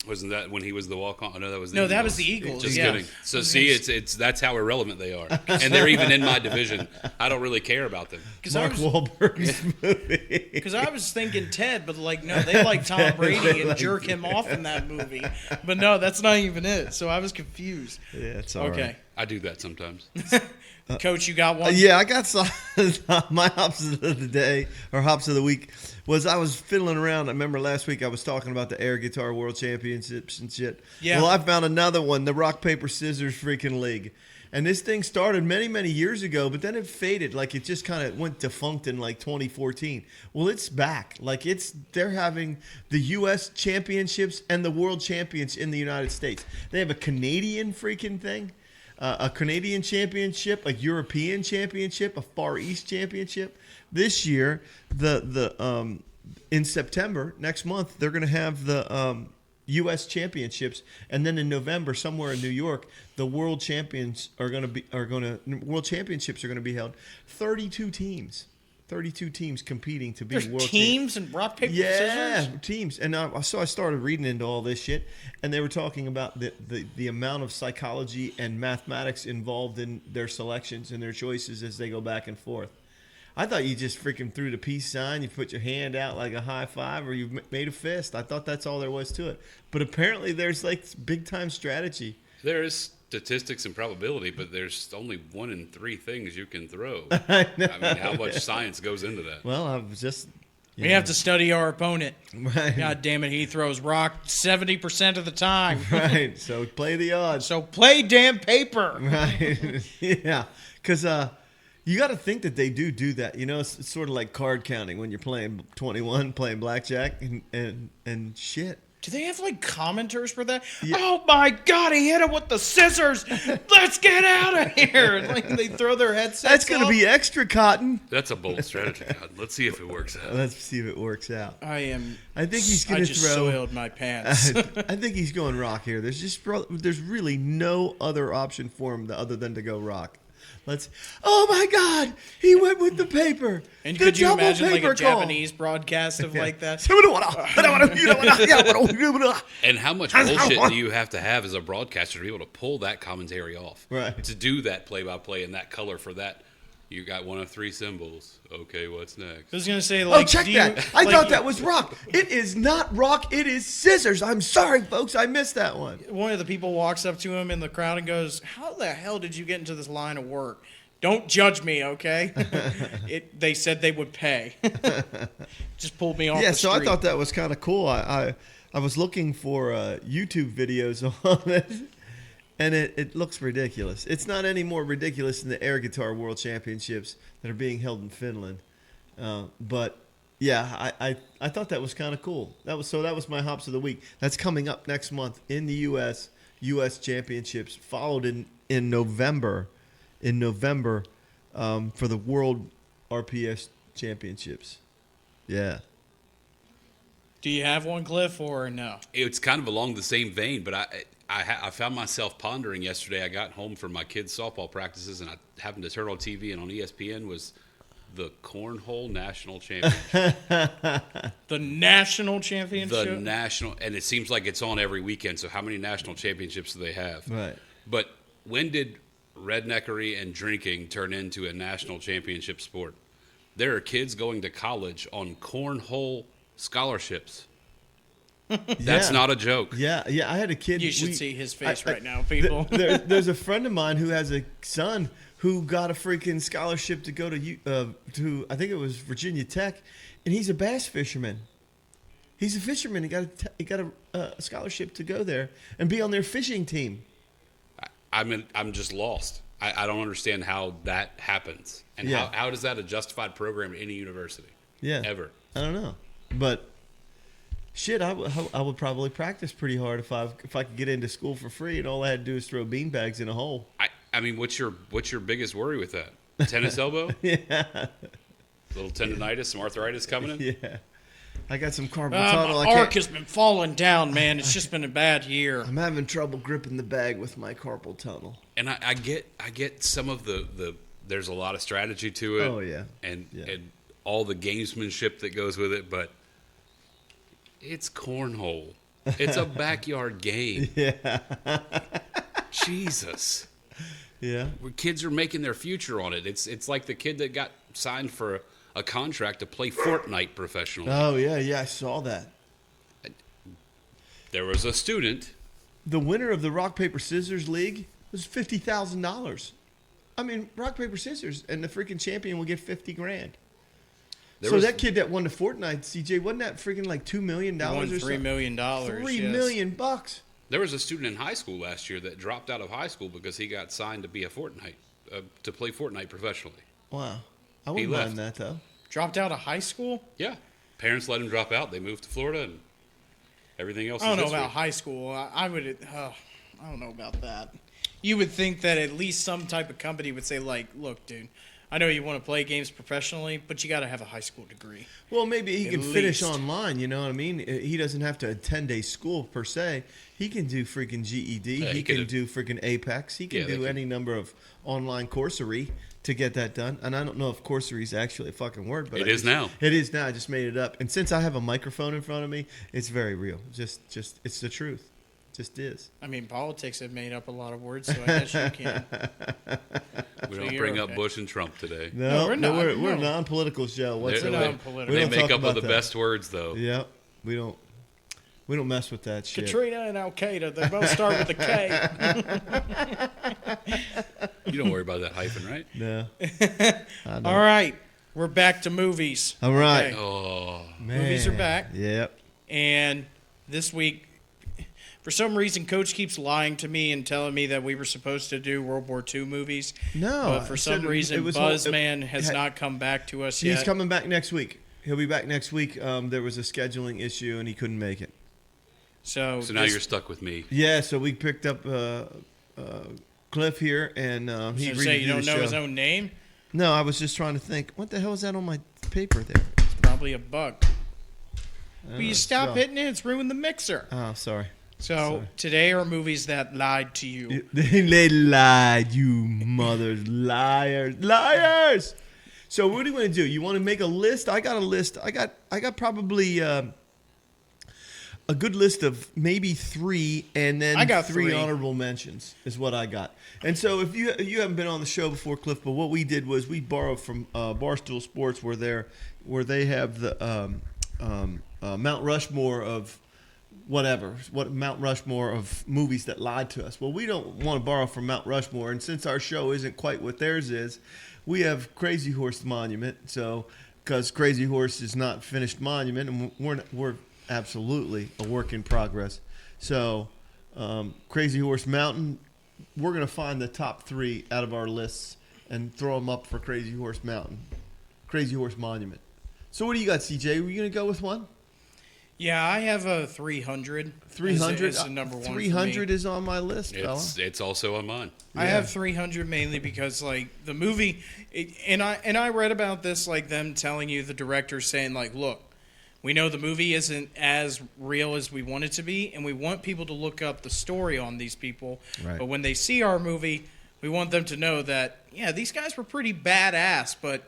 [SPEAKER 3] Wasn't that when he was the walk-on? No, that was the
[SPEAKER 1] No,
[SPEAKER 3] Eagles.
[SPEAKER 1] that was the Eagles.
[SPEAKER 3] Just
[SPEAKER 1] yeah.
[SPEAKER 3] kidding. So see, it's that's how irrelevant they are, and they're even in my division. I don't really care about them.
[SPEAKER 2] Mark Wahlberg's movie.
[SPEAKER 1] Because I was thinking Ted, but like, no, they like Tom Brady and jerk him off in that movie. But no, that's not even it. So I was confused.
[SPEAKER 2] Yeah, it's all
[SPEAKER 1] okay.
[SPEAKER 2] right.
[SPEAKER 3] I do that sometimes.
[SPEAKER 1] Coach, you got one?
[SPEAKER 2] Yeah, I got some. My hops of the day, or hops of the week, was I was fiddling around. I remember last week I was talking about the Air Guitar World Championships and shit.
[SPEAKER 1] Yeah.
[SPEAKER 2] Well, I found another one, the Rock, Paper, Scissors freaking league. And this thing started many, many years ago, but then it faded. Like, it just kind of went defunct in, like, 2014. Well, it's back. Like, they're having the U.S. championships and the world champions in the United States. They have a Canadian freaking thing. A Canadian championship, a European championship, a Far East championship. This year, in September next month, they're going to have the U.S. championships, and then in November, somewhere in New York, the world championships are going to be held. 32 teams. 32 teams competing to be
[SPEAKER 1] There's
[SPEAKER 2] world
[SPEAKER 1] teams and rock, paper,
[SPEAKER 2] yeah,
[SPEAKER 1] scissors?
[SPEAKER 2] teams. And so I started reading into all this shit, and they were talking about the amount of psychology and mathematics involved in their selections and their choices as they go back and forth. I thought you just freaking threw the peace sign, you put your hand out like a high five, or you made a fist. I thought that's all there was to it. But apparently there's like big-time strategy.
[SPEAKER 3] There is statistics and probability, but there's only 1 in 3 things you can throw.
[SPEAKER 2] I know.
[SPEAKER 3] I mean, how much science goes into that?
[SPEAKER 2] Well, I was just...
[SPEAKER 1] We have to study our opponent.
[SPEAKER 2] Right.
[SPEAKER 1] God damn it, he throws rock 70% of the time.
[SPEAKER 2] Right, so play the odds.
[SPEAKER 1] So play damn paper.
[SPEAKER 2] Right, yeah, because you got to think that they do that. It's sort of like card counting when you're playing 21, playing blackjack, and shit.
[SPEAKER 1] Do they have like commenters for that?
[SPEAKER 2] Yeah.
[SPEAKER 1] Oh my God, he hit him with the scissors. Let's get out of here. Like they throw their headsets.
[SPEAKER 2] That's going to
[SPEAKER 1] off.
[SPEAKER 2] be extra cotton.
[SPEAKER 3] That's a bold strategy. God. Let's see if it works out.
[SPEAKER 2] Let's see if it works out.
[SPEAKER 1] I
[SPEAKER 2] think he's going
[SPEAKER 1] I
[SPEAKER 2] to
[SPEAKER 1] just
[SPEAKER 2] throw.
[SPEAKER 1] soiled my pants.
[SPEAKER 2] I think he's going rock here. There's really no other option for him other than to go rock. Oh my God, he went with the paper.
[SPEAKER 1] And
[SPEAKER 2] The
[SPEAKER 1] could you
[SPEAKER 2] double
[SPEAKER 1] imagine like a
[SPEAKER 2] paper call.
[SPEAKER 1] Japanese broadcast of like that?
[SPEAKER 3] And how much bullshit do you have to have as a broadcaster to be able to pull that commentary off?
[SPEAKER 2] Right.
[SPEAKER 3] To do that play-by-play in that color for that, you got one of three symbols. Okay, what's next?
[SPEAKER 1] I was gonna say like,
[SPEAKER 2] Check that. I thought that was rock. It is not rock. It is scissors. I'm sorry, folks. I missed that one.
[SPEAKER 1] One of the people walks up to him in the crowd and goes, "How the hell did you get into this line of work? Don't judge me, okay?" They said they would pay. Just pulled me off.
[SPEAKER 2] Yeah,
[SPEAKER 1] the
[SPEAKER 2] so I
[SPEAKER 1] street.
[SPEAKER 2] thought that was kind of cool. I was looking for YouTube videos on it, and it looks ridiculous. It's not any more ridiculous than the Air Guitar World Championships that are being held in Finland. But yeah, I thought that was kind of cool. That was my hops of the week. That's coming up next month in the U.S. Championships, followed in November. For the World RPS Championships. Yeah.
[SPEAKER 1] Do you have one, Cliff, or no?
[SPEAKER 3] It's kind of along the same vein, but I found myself pondering yesterday. I got home from my kids' softball practices, and I happened to turn on TV, and on ESPN was the Cornhole National Championship.
[SPEAKER 1] The national championship?
[SPEAKER 3] The national, and it seems like it's on every weekend, so how many national championships do they have?
[SPEAKER 2] Right.
[SPEAKER 3] But when did redneckery and drinking turn into a national championship sport? There are kids going to college on cornhole scholarships. That's not a joke.
[SPEAKER 2] Yeah. I had a kid.
[SPEAKER 1] You should see his face right now, people.
[SPEAKER 2] There's a friend of mine who has a son who got a freaking scholarship to go to I think it was Virginia Tech, and he's a bass fisherman. He's a fisherman. He got a scholarship to go there and be on their fishing team.
[SPEAKER 3] I'm just lost. I don't understand how that happens. And how is that a justified program at any university?
[SPEAKER 2] Yeah.
[SPEAKER 3] Ever.
[SPEAKER 2] I don't know. But shit, I would probably practice pretty hard if I could get into school for free and all I had to do is throw beanbags in a hole.
[SPEAKER 3] I mean, what's your biggest worry with that? Tennis elbow?
[SPEAKER 2] Yeah.
[SPEAKER 3] Little tendonitis, some arthritis coming in?
[SPEAKER 2] Yeah. I got some carpal
[SPEAKER 1] My
[SPEAKER 2] tunnel.
[SPEAKER 1] arc has been falling down, man. It's just been a bad year.
[SPEAKER 2] I'm having trouble gripping the bag with my carpal tunnel.
[SPEAKER 3] And I get some of the there's a lot of strategy to it.
[SPEAKER 2] Oh, yeah.
[SPEAKER 3] And all the gamesmanship that goes with it, but it's cornhole. It's a backyard game.
[SPEAKER 2] Yeah.
[SPEAKER 3] Jesus.
[SPEAKER 2] Yeah.
[SPEAKER 3] Where kids are making their future on it. It's like the kid that got signed for a contract to play Fortnite professionally.
[SPEAKER 2] Oh, yeah, I saw that.
[SPEAKER 3] There was a student.
[SPEAKER 2] The winner of the Rock, Paper, Scissors League was $50,000. I mean, rock, paper, scissors, and the freaking champion will get $50,000. That kid that won the Fortnite, CJ, wasn't that freaking like $2 million
[SPEAKER 1] He won
[SPEAKER 2] or something?
[SPEAKER 1] $3 million.
[SPEAKER 2] $3 million bucks.
[SPEAKER 3] There was a student in high school last year that dropped out of high school because he got signed to be a Fortnite, to play Fortnite professionally.
[SPEAKER 2] Wow. I wouldn't mind that, though.
[SPEAKER 1] Dropped out of high school?
[SPEAKER 3] Yeah. Parents let him drop out. They moved to Florida, and everything else
[SPEAKER 1] I don't
[SPEAKER 3] is
[SPEAKER 1] know
[SPEAKER 3] history.
[SPEAKER 1] about high school. I don't know about that. You would think that at least some type of company would say, like, look, dude, I know you want to play games professionally, but you got to have a high school degree.
[SPEAKER 2] Well, maybe he
[SPEAKER 1] At
[SPEAKER 2] can finish
[SPEAKER 1] least.
[SPEAKER 2] online, you know what I mean? He doesn't have to attend a school per se. He can do freaking GED.
[SPEAKER 3] Yeah,
[SPEAKER 2] he can do freaking Apex. He can do any number of online coursery to get that done. And I don't know if coursery is actually a fucking word, but
[SPEAKER 3] It is now.
[SPEAKER 2] It is now. I just made it up. And since I have a microphone in front of me, it's very real. Just it's the truth. Just is.
[SPEAKER 1] I mean, politics have made up a lot of words, so I guess you can.
[SPEAKER 3] We
[SPEAKER 1] So
[SPEAKER 3] don't
[SPEAKER 1] you're
[SPEAKER 3] bring up
[SPEAKER 1] okay.
[SPEAKER 3] Bush and Trump today.
[SPEAKER 1] No, we're not.
[SPEAKER 2] We're
[SPEAKER 1] No.
[SPEAKER 2] a non-political show.
[SPEAKER 3] They're
[SPEAKER 2] Whatsoever.
[SPEAKER 1] non-political.
[SPEAKER 3] They
[SPEAKER 2] don't
[SPEAKER 3] make
[SPEAKER 2] talk
[SPEAKER 3] up with
[SPEAKER 2] about
[SPEAKER 3] the
[SPEAKER 2] that.
[SPEAKER 3] best words, though.
[SPEAKER 2] Yep. We don't mess with that shit.
[SPEAKER 1] Katrina and Al Qaeda, they both start with a K.
[SPEAKER 3] You don't worry about that hyphen, right?
[SPEAKER 2] No. I don't.
[SPEAKER 1] All right, we're back to movies.
[SPEAKER 2] All right.
[SPEAKER 1] Okay.
[SPEAKER 3] Oh,
[SPEAKER 1] Movies are back.
[SPEAKER 2] Yep.
[SPEAKER 1] And this week, for some reason, Coach keeps lying to me and telling me that we were supposed to do World War II movies.
[SPEAKER 2] No.
[SPEAKER 1] But for
[SPEAKER 2] I
[SPEAKER 1] some
[SPEAKER 2] said
[SPEAKER 1] reason,
[SPEAKER 2] it was
[SPEAKER 1] Buzzman
[SPEAKER 2] it
[SPEAKER 1] has
[SPEAKER 2] had-
[SPEAKER 1] not come back to us yet.
[SPEAKER 2] He's coming back next week. He'll be back next week. There was a scheduling issue and he couldn't make it.
[SPEAKER 1] So
[SPEAKER 3] now you're stuck with me.
[SPEAKER 2] Yeah, so we picked up Cliff here, and he
[SPEAKER 1] say you don't know
[SPEAKER 2] show.
[SPEAKER 1] his own name?
[SPEAKER 2] No, I was just trying to think. What the hell is that on my paper there?
[SPEAKER 1] It's probably a bug. Will you stop hitting it? It's ruined the mixer.
[SPEAKER 2] Oh, sorry.
[SPEAKER 1] So today are movies that lied to you.
[SPEAKER 2] They lied, you mothers, liars. So what do you want to do? You want to make a list? I got a list. I got probably a good list of maybe 3, and then
[SPEAKER 1] I got
[SPEAKER 2] three
[SPEAKER 1] 3
[SPEAKER 2] honorable mentions is what I got. And so if you haven't been on the show before, Cliff, but what we did was we borrowed from Barstool Sports, where they have the Mount Rushmore of Mount Rushmore of movies that lied to us. Well, we don't want to borrow from Mount Rushmore, and since our show isn't quite what theirs is, we have Crazy Horse Monument. So, because Crazy Horse is not finished monument, and we're absolutely a work in progress. So, Crazy Horse Mountain, we're going to find the top 3 out of our lists and throw them up for Crazy Horse Mountain, Crazy Horse Monument. So, what do you got, CJ? Were you going to go with one?
[SPEAKER 1] Yeah, I have a 300.
[SPEAKER 2] 300
[SPEAKER 1] is the number one.
[SPEAKER 2] 300 is on my list, fella.
[SPEAKER 3] It's also on mine.
[SPEAKER 1] I have 300 mainly because like the movie, and I read about this, like them telling you, the director saying like, look, we know the movie isn't as real as we want it to be, and we want people to look up the story on these people.
[SPEAKER 2] Right.
[SPEAKER 1] But when they see our movie, we want them to know that yeah, these guys were pretty badass, but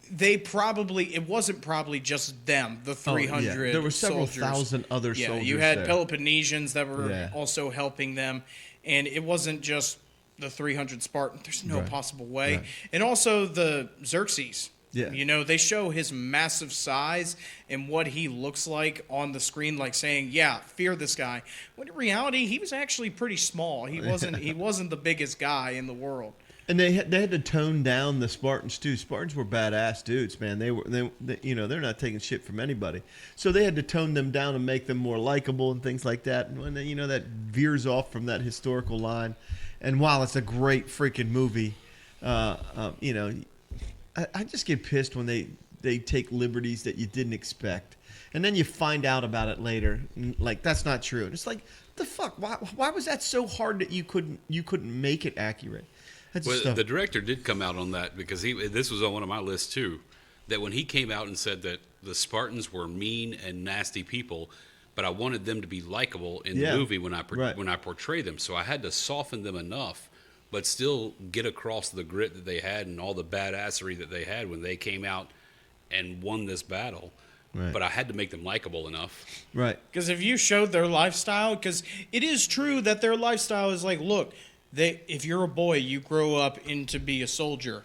[SPEAKER 1] it wasn't probably just them, the 300
[SPEAKER 2] There were several
[SPEAKER 1] soldiers.
[SPEAKER 2] thousand other soldiers.
[SPEAKER 1] You had
[SPEAKER 2] there.
[SPEAKER 1] Peloponnesians that were also helping them, and it wasn't just the 300 Spartans. There's no possible way.
[SPEAKER 2] Right.
[SPEAKER 1] And also the Xerxes.
[SPEAKER 2] Yeah.
[SPEAKER 1] You know, they show his massive size and what he looks like on the screen, like saying, yeah, fear this guy. When in reality, he was actually pretty small. He wasn't the biggest guy in the world.
[SPEAKER 2] And they had to tone down the Spartans too. Spartans were badass dudes, man. They they're not taking shit from anybody. So they had to tone them down and make them more likable and things like that. And when that veers off from that historical line. And while it's a great freaking movie, I just get pissed when they take liberties that you didn't expect, and then you find out about it later. Like that's not true. And it's like the fuck. Why was that so hard that you couldn't make it accurate?
[SPEAKER 3] Well, the director did come out on that because this was on one of my lists too. That when he came out and said that the Spartans were mean and nasty people, but I wanted them to be likable in the movie when I portray them. So I had to soften them enough, but still get across the grit that they had and all the badassery that they had when they came out and won this battle. Right. But I had to make them likable enough.
[SPEAKER 2] Right.
[SPEAKER 1] Because if you showed their lifestyle, because it is true that their lifestyle is like, look, if you're a boy, you grow up into be a soldier,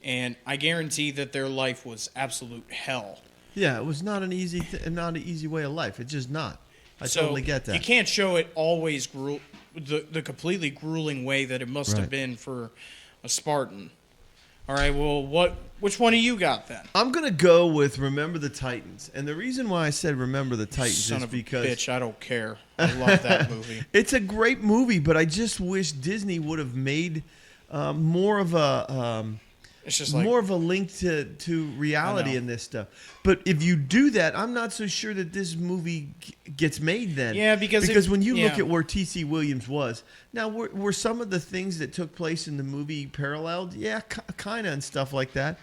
[SPEAKER 1] and I guarantee that their life was absolute hell.
[SPEAKER 2] Yeah, it was not an easy way of life. It's just not. I totally get that.
[SPEAKER 1] You can't show it always the completely grueling way that it must have been for a Spartan. All right, well, which one do you got then?
[SPEAKER 2] I'm going to go with Remember the Titans. And the reason why I said Remember the Titans is because...
[SPEAKER 1] bitch, I don't care. I love that movie.
[SPEAKER 2] It's a great movie, but I just wish Disney would have made more of a...
[SPEAKER 1] it's just like,
[SPEAKER 2] more of a link to reality in this stuff. But if you do that, I'm not so sure that this movie gets made then.
[SPEAKER 1] Yeah, because
[SPEAKER 2] when you look at where T.C. Williams was, now were some of the things that took place in the movie paralleled? Yeah, kind of and stuff like that.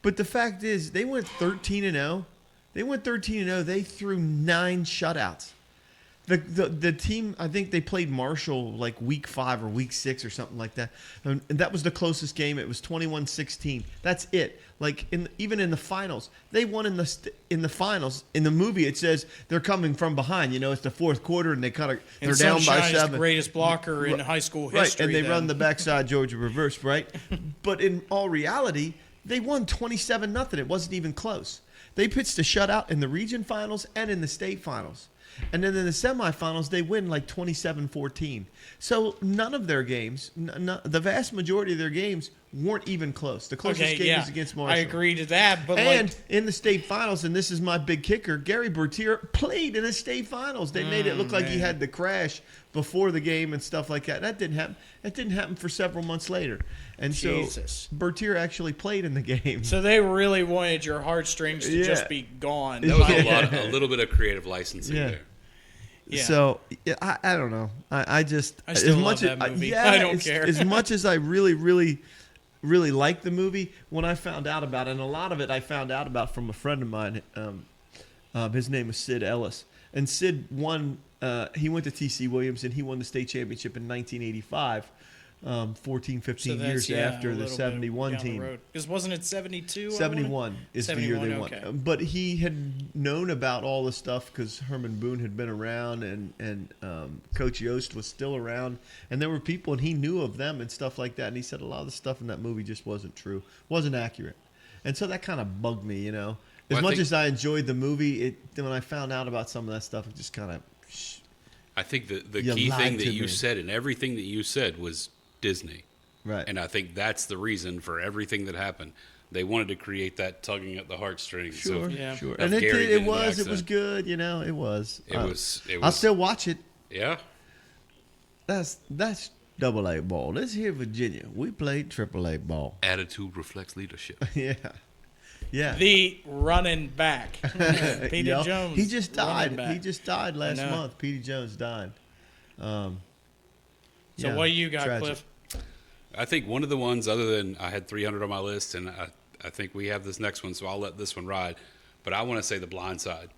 [SPEAKER 2] But the fact is, they went 13-0. They threw 9 shutouts. The team, I think they played Marshall like week 5 or week 6 or something like that. And that was the closest game. It was 21-16. That's it. Like even in the finals, they won in the finals. In the movie, it says they're coming from behind. It's the fourth quarter, and they're down by 7.
[SPEAKER 1] Is the greatest blocker in high school history.
[SPEAKER 2] Right, and they run the backside Georgia reverse, right? But in all reality, they won 27-0. It wasn't even close. They pitched a shutout in the region finals and in the state finals. And then in the semifinals, they win like 27-14. So none of their games, the vast majority of their games, weren't even close. The closest game was against Marshall.
[SPEAKER 1] I agree to that. But
[SPEAKER 2] in the state finals, and this is my big kicker, Gary Bertier played in the state finals. They made it look like he had the crash before the game and stuff like that. That didn't happen. That didn't happen for several months later. And so Bertier actually played in the game.
[SPEAKER 1] So they really wanted your heartstrings to just be gone.
[SPEAKER 3] That was a little bit of creative licensing there.
[SPEAKER 1] Yeah.
[SPEAKER 2] So I don't know. I just
[SPEAKER 1] I still
[SPEAKER 2] as
[SPEAKER 1] love
[SPEAKER 2] much
[SPEAKER 1] that
[SPEAKER 2] as,
[SPEAKER 1] movie.
[SPEAKER 2] yeah,
[SPEAKER 1] I don't care.
[SPEAKER 2] As much as I really liked the movie, when I found out about it, and a lot of it I found out about from a friend of mine. His name is Sid Ellis, and Sid won. He went to T.C. Williams, and he won the state championship in 1985. 14, 15 years after the 71 team.
[SPEAKER 1] Because wasn't it 72?
[SPEAKER 2] 71 is the year they won.
[SPEAKER 1] Okay.
[SPEAKER 2] But he had known about all the stuff because Herman Boone had been around and Coach Yost was still around. And there were people, and he knew of them and stuff like that. And he said a lot of the stuff in that movie just wasn't true, wasn't accurate. And so that kind of bugged me, you know. As much as I enjoyed the movie, when I found out about some of that stuff, it just kind of...
[SPEAKER 3] I think the key thing that you said and everything that you said was Disney.
[SPEAKER 2] Right.
[SPEAKER 3] And I think that's the reason for everything that happened. They wanted to create that tugging at the heartstrings.
[SPEAKER 2] Sure,
[SPEAKER 3] of,
[SPEAKER 2] sure.
[SPEAKER 3] Of
[SPEAKER 2] And it
[SPEAKER 3] Gary
[SPEAKER 2] did, it was good, you know, it was.
[SPEAKER 3] It was.
[SPEAKER 2] I'll still watch it.
[SPEAKER 3] Yeah.
[SPEAKER 2] That's AA ball. This here Virginia, we played AAA ball.
[SPEAKER 3] Attitude reflects leadership.
[SPEAKER 2] Yeah. Yeah.
[SPEAKER 1] The running back. Peter Jones.
[SPEAKER 2] He just died. He just died last month. Petey Jones died.
[SPEAKER 1] So what do you got, tragic. Cliff?
[SPEAKER 3] I think one of the ones, other than I had 300 on my list, and I think we have this next one, so I'll let this one ride. But I want to say The Blind Side.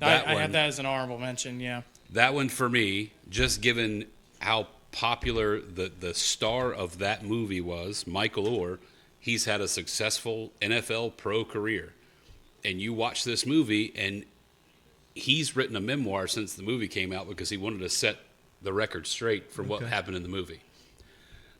[SPEAKER 1] I had that as an honorable mention, yeah.
[SPEAKER 3] That one for me, just given how popular the star of that movie was, Michael Orr, he's had a successful NFL pro career. And you watch this movie, and he's written a memoir since the movie came out because he wanted to set the record straight for what happened in the movie.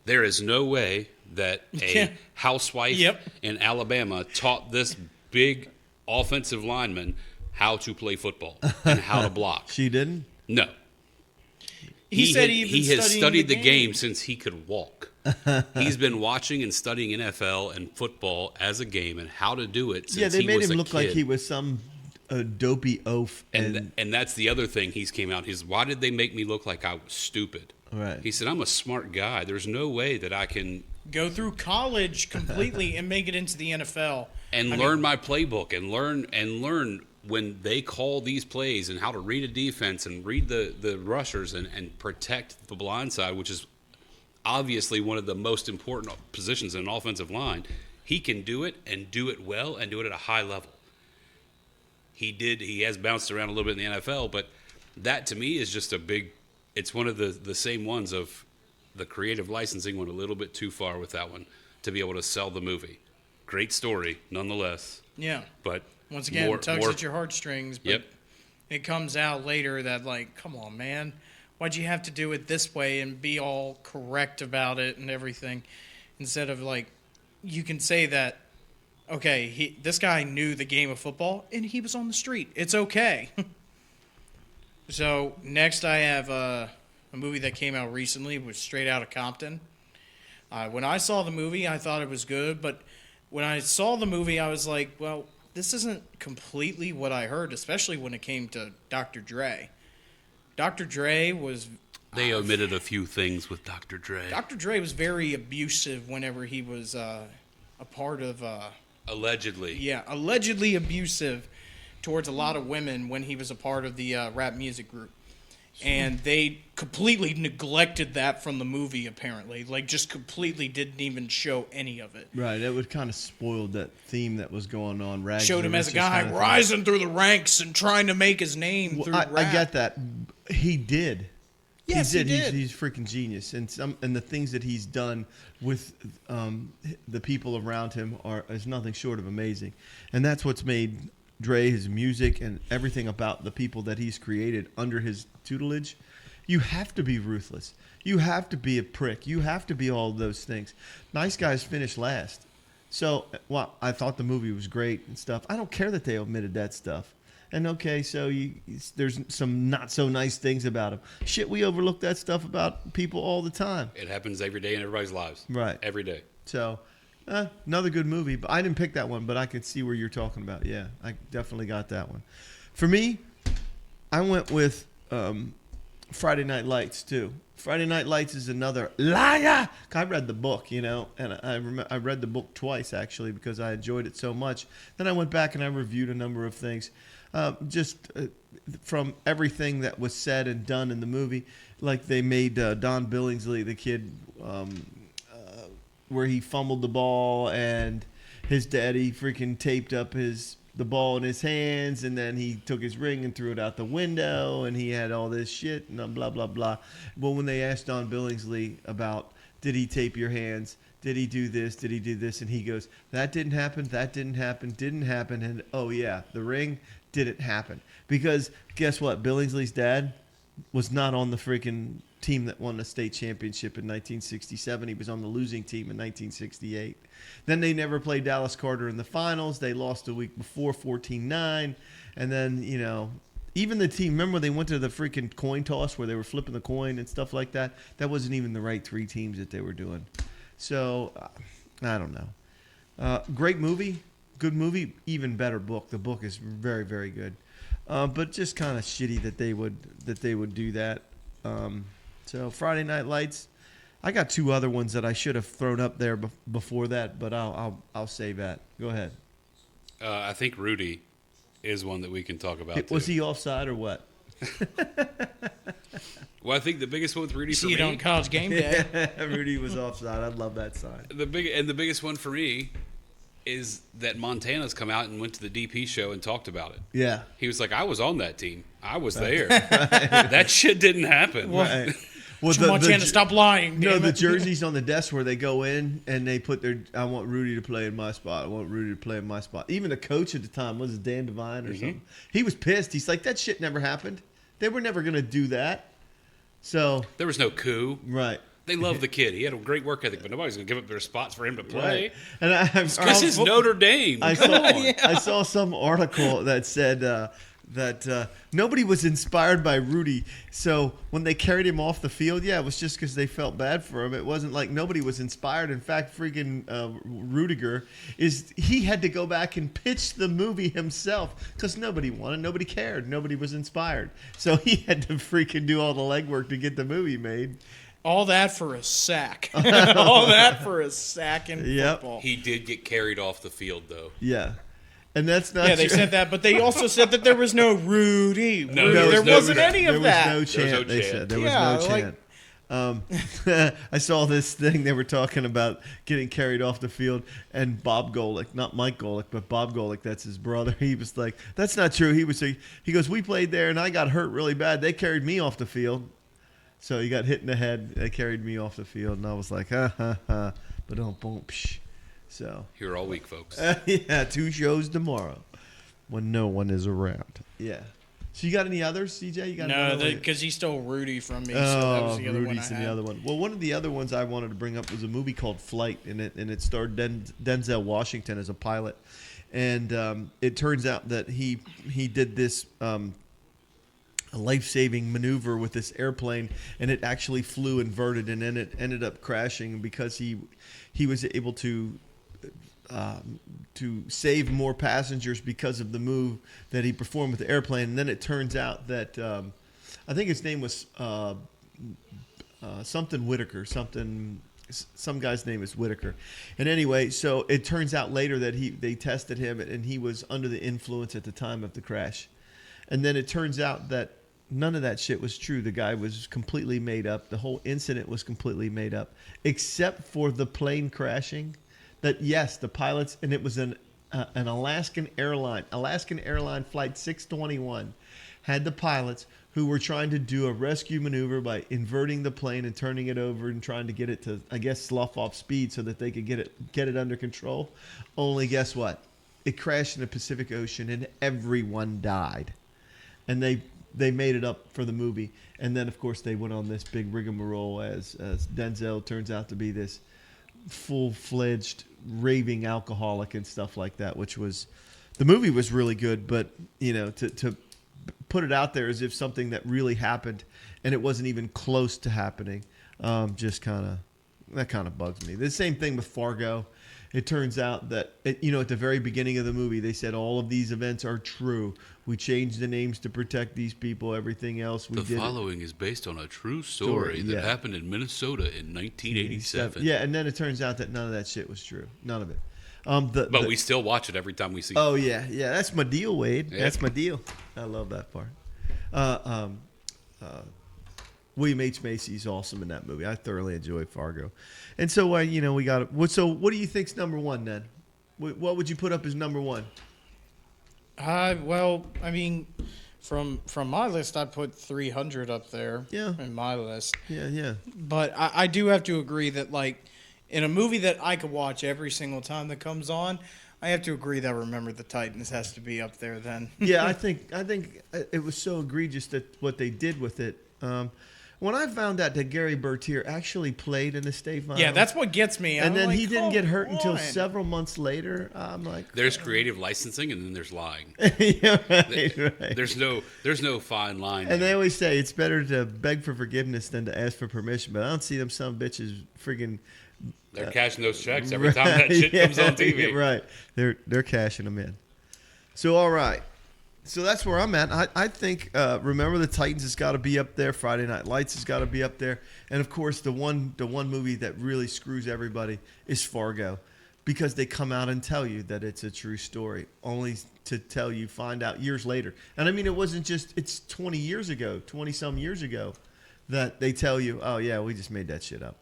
[SPEAKER 3] There is no way that a housewife in Alabama taught this big offensive lineman how to play football and how to block.
[SPEAKER 2] She didn't?
[SPEAKER 3] No. He has studied the game since he could walk. He's been watching and studying NFL and football as a game and how to do it since he was a kid.
[SPEAKER 2] Yeah, they made him look like he was some dopey oaf.
[SPEAKER 3] And that's the other thing he's came out. Why did they make me look like I was stupid?
[SPEAKER 2] Right.
[SPEAKER 3] He said, I'm a smart guy. There's no way that I can
[SPEAKER 1] go through college completely and make it into the NFL.
[SPEAKER 3] And learn my playbook and learn when they call these plays and how to read a defense and read the rushers and protect the blind side, which is obviously one of the most important positions in an offensive line. He can do it and do it well and do it at a high level. He has bounced around a little bit in the NFL, but that to me is just it's one of the same ones of the creative licensing went a little bit too far with that one to be able to sell the movie. Great story, nonetheless.
[SPEAKER 1] Yeah.
[SPEAKER 3] But
[SPEAKER 1] once again, it tugs at your heartstrings, but it comes out later that, like, come on, man. Why'd you have to do it this way and be all correct about it and everything? Instead of, like, you can say that, okay, this guy knew the game of football and he was on the street. It's okay. So next I have a movie that came out recently, was Straight Outta Compton. When I saw the movie, I thought it was good, but when I saw the movie, I was like, well, this isn't completely what I heard, especially when it came to Dr. Dre. Dr. Dre was...
[SPEAKER 3] They omitted a few things with Dr. Dre.
[SPEAKER 1] Dr. Dre was very abusive whenever he was a part of...
[SPEAKER 3] allegedly.
[SPEAKER 1] Yeah, allegedly abusive towards a lot of women when he was a part of the rap music group. And they completely neglected that from the movie, apparently. Like, just completely didn't even show any of it.
[SPEAKER 2] Right, it would kind of spoiled that theme that was going on. Rags
[SPEAKER 1] showed him as a guy rising through the ranks and trying to make his name through rap.
[SPEAKER 2] I get that. He did.
[SPEAKER 1] Yes, he did.
[SPEAKER 2] He's freaking genius. And the things that he's done with the people around him is nothing short of amazing. And that's what's made Dre, his music, and everything about the people that he's created under his tutelage. You have to be ruthless. You have to be a prick. You have to be all those things. Nice Guys finished last. So, well, I thought the movie was great and stuff. I don't care that they omitted that stuff. And okay, so there's some not so nice things about him. Shit, we overlook that stuff about people all the time.
[SPEAKER 3] It happens every day in everybody's lives.
[SPEAKER 2] Right.
[SPEAKER 3] Every day.
[SPEAKER 2] So, another good movie. But I didn't pick that one, but I could see where you're talking about. Yeah, I definitely got that one. For me, I went with Friday Night Lights, too. Friday Night Lights is another liar. I read the book, and I read the book twice, actually, because I enjoyed it so much. Then I went back and I reviewed a number of things. Just from everything that was said and done in the movie, like they made Don Billingsley, the kid, where he fumbled the ball and his daddy freaking taped up the ball in his hands, and then he took his ring and threw it out the window, and he had all this shit and blah blah blah. Well, when they asked Don Billingsley about, did he tape your hands? Did he do this? Did he do this? And he goes, that didn't happen. That didn't happen. Didn't happen. And oh yeah, the ring didn't happen. Because guess what? Billingsley's dad was not on the freaking team that won the state championship in 1967. He was on the losing team in 1968. Then they never played Dallas Carter in the finals. They lost a week before, 14-9. And then, even the team, remember they went to the freaking coin toss where they were flipping the coin and stuff like that? That wasn't even the right three teams that they were doing. So, I don't know. Great movie. Good movie. Even better book. The book is very, very good. But just kind of shitty that they would do that. So Friday Night Lights. I got two other ones that I should have thrown up there before that, but I'll save that. Go ahead.
[SPEAKER 3] I think Rudy is one that we can talk about.
[SPEAKER 2] Was he offside or what?
[SPEAKER 3] Well, I think the biggest one with Rudy for
[SPEAKER 1] See
[SPEAKER 3] me.
[SPEAKER 1] it on College Game Day.
[SPEAKER 2] Rudy was offside. I love that sign.
[SPEAKER 3] The biggest one for me is that Montana's come out and went to the DP show and talked about it.
[SPEAKER 2] Yeah.
[SPEAKER 3] He was like, I was on that team. I was there. That shit didn't happen.
[SPEAKER 2] Right. Well,
[SPEAKER 1] Montana, stop lying.
[SPEAKER 2] No,
[SPEAKER 1] damn
[SPEAKER 2] the
[SPEAKER 1] it.
[SPEAKER 2] jerseys on the desk where they go in and they put I want Rudy to play in my spot. I want Rudy to play in my spot. Even the coach at the time, was it Dan Devine or something? He was pissed. He's like, that shit never happened. They were never going to do that. So
[SPEAKER 3] there was no coup.
[SPEAKER 2] Right.
[SPEAKER 3] They love the kid. He had a great work ethic, but nobody's going to give up their spots for him to play.
[SPEAKER 2] Right. And
[SPEAKER 3] This is Notre Dame.
[SPEAKER 2] I saw some article that said that nobody was inspired by Rudy. So when they carried him off the field, it was just because they felt bad for him. It wasn't like nobody was inspired. In fact, freaking Rudiger he had to go back and pitch the movie himself because nobody wanted, nobody cared, nobody was inspired. So he had to freaking do all the legwork to get the movie made.
[SPEAKER 1] All that for a sack. All that for a sack in football.
[SPEAKER 3] He did get carried off the field, though.
[SPEAKER 2] Yeah. And that's not
[SPEAKER 1] they said that, but they also said that there was no Rudy.
[SPEAKER 3] No,
[SPEAKER 1] there wasn't any of that.
[SPEAKER 2] There was no chant, they said. There was no chant. I saw this thing they were talking about getting carried off the field, and Bob Golick, not Mike Golick, but Bob Golick, that's his brother. He was like, that's not true. He goes, we played there, and I got hurt really bad. They carried me off the field. So he got hit in the head. They carried me off the field, and I was like, ha, ha, ha. But don't boom, psh. So
[SPEAKER 3] here all week, folks.
[SPEAKER 2] 2 shows tomorrow when no one is around. Yeah. So you got any others, CJ? You got
[SPEAKER 1] no, because he stole Rudy from me.
[SPEAKER 2] Oh,
[SPEAKER 1] so that was the other
[SPEAKER 2] Rudy's
[SPEAKER 1] one I
[SPEAKER 2] the other one. Well, one of the other ones I wanted to bring up was a movie called Flight, and it starred Denzel Washington as a pilot, and it turns out that he did this. A life-saving maneuver with this airplane, and it actually flew inverted, and then it ended up crashing because he was able to save more passengers because of the move that he performed with the airplane. And then it turns out that I think his name was something Whitaker, some guy's name is Whitaker. And anyway, so it turns out later that they tested him, and he was under the influence at the time of the crash. And then it turns out that none of that shit was true. The guy was completely made up. The whole incident was completely made up, except for the plane crashing. That, yes, the pilots, and it was an Alaskan airline flight 621, had the pilots who were trying to do a rescue maneuver by inverting the plane and turning it over and trying to get it to, I guess, slough off speed so that they could get it under control. Only guess what? It crashed in the Pacific Ocean, and everyone died. And they made it up for the movie. And then, of course, they went on this big rigmarole as Denzel turns out to be this full-fledged raving alcoholic and stuff like that, which was – the movie was really good, but, to put it out there as if something that really happened and it wasn't even close to happening, that kind of bugs me. The same thing with Fargo. It turns out that, at the very beginning of the movie, they said all of these events are true. We changed the names to protect these people. Everything else we did.
[SPEAKER 3] The following is based on a true story that happened in Minnesota in 1987.
[SPEAKER 2] Yeah, and then it turns out that none of that shit was true. None of it.
[SPEAKER 3] But we still watch it every time we see it.
[SPEAKER 2] Oh, yeah. That's my deal, Wade.
[SPEAKER 3] Yeah.
[SPEAKER 2] That's my deal. I love that part. William H. Macy's awesome in that movie. I thoroughly enjoy Fargo. And so, we got it. So what do you think's number one then? What would you put up as number one?
[SPEAKER 1] Well, I mean, from my list, I put 300 up there.
[SPEAKER 2] Yeah.
[SPEAKER 1] In my list.
[SPEAKER 2] Yeah.
[SPEAKER 1] But I do have to agree that, like, in a movie that I could watch every single time that comes on, I have to agree that Remember the Titans has to be up there then.
[SPEAKER 2] Yeah, I think it was so egregious that what they did with it. When I found out that Gary Bertier actually played in the state final,
[SPEAKER 1] Yeah, that's what gets me.
[SPEAKER 2] and
[SPEAKER 1] I'm
[SPEAKER 2] then
[SPEAKER 1] like,
[SPEAKER 2] he didn't get hurt until
[SPEAKER 1] on.
[SPEAKER 2] several months later. I'm like,
[SPEAKER 3] There's creative licensing, and then there's lying.
[SPEAKER 2] yeah, right.
[SPEAKER 3] There's no fine line.
[SPEAKER 2] And they always say it's better to beg for forgiveness than to ask for permission. But I don't see them some bitches freaking.
[SPEAKER 3] They're cashing those checks every time that shit comes on TV.
[SPEAKER 2] Yeah, right. They're cashing them in. So all right. So that's where I'm at. I think Remember the Titans has got to be up there. Friday Night Lights has got to be up there. And of course, the one movie that really screws everybody is Fargo, because they come out and tell you that it's a true story, only to tell you find out years later. And I mean, it wasn't just it's 20 some years ago that they tell you, oh yeah, we just made that shit up.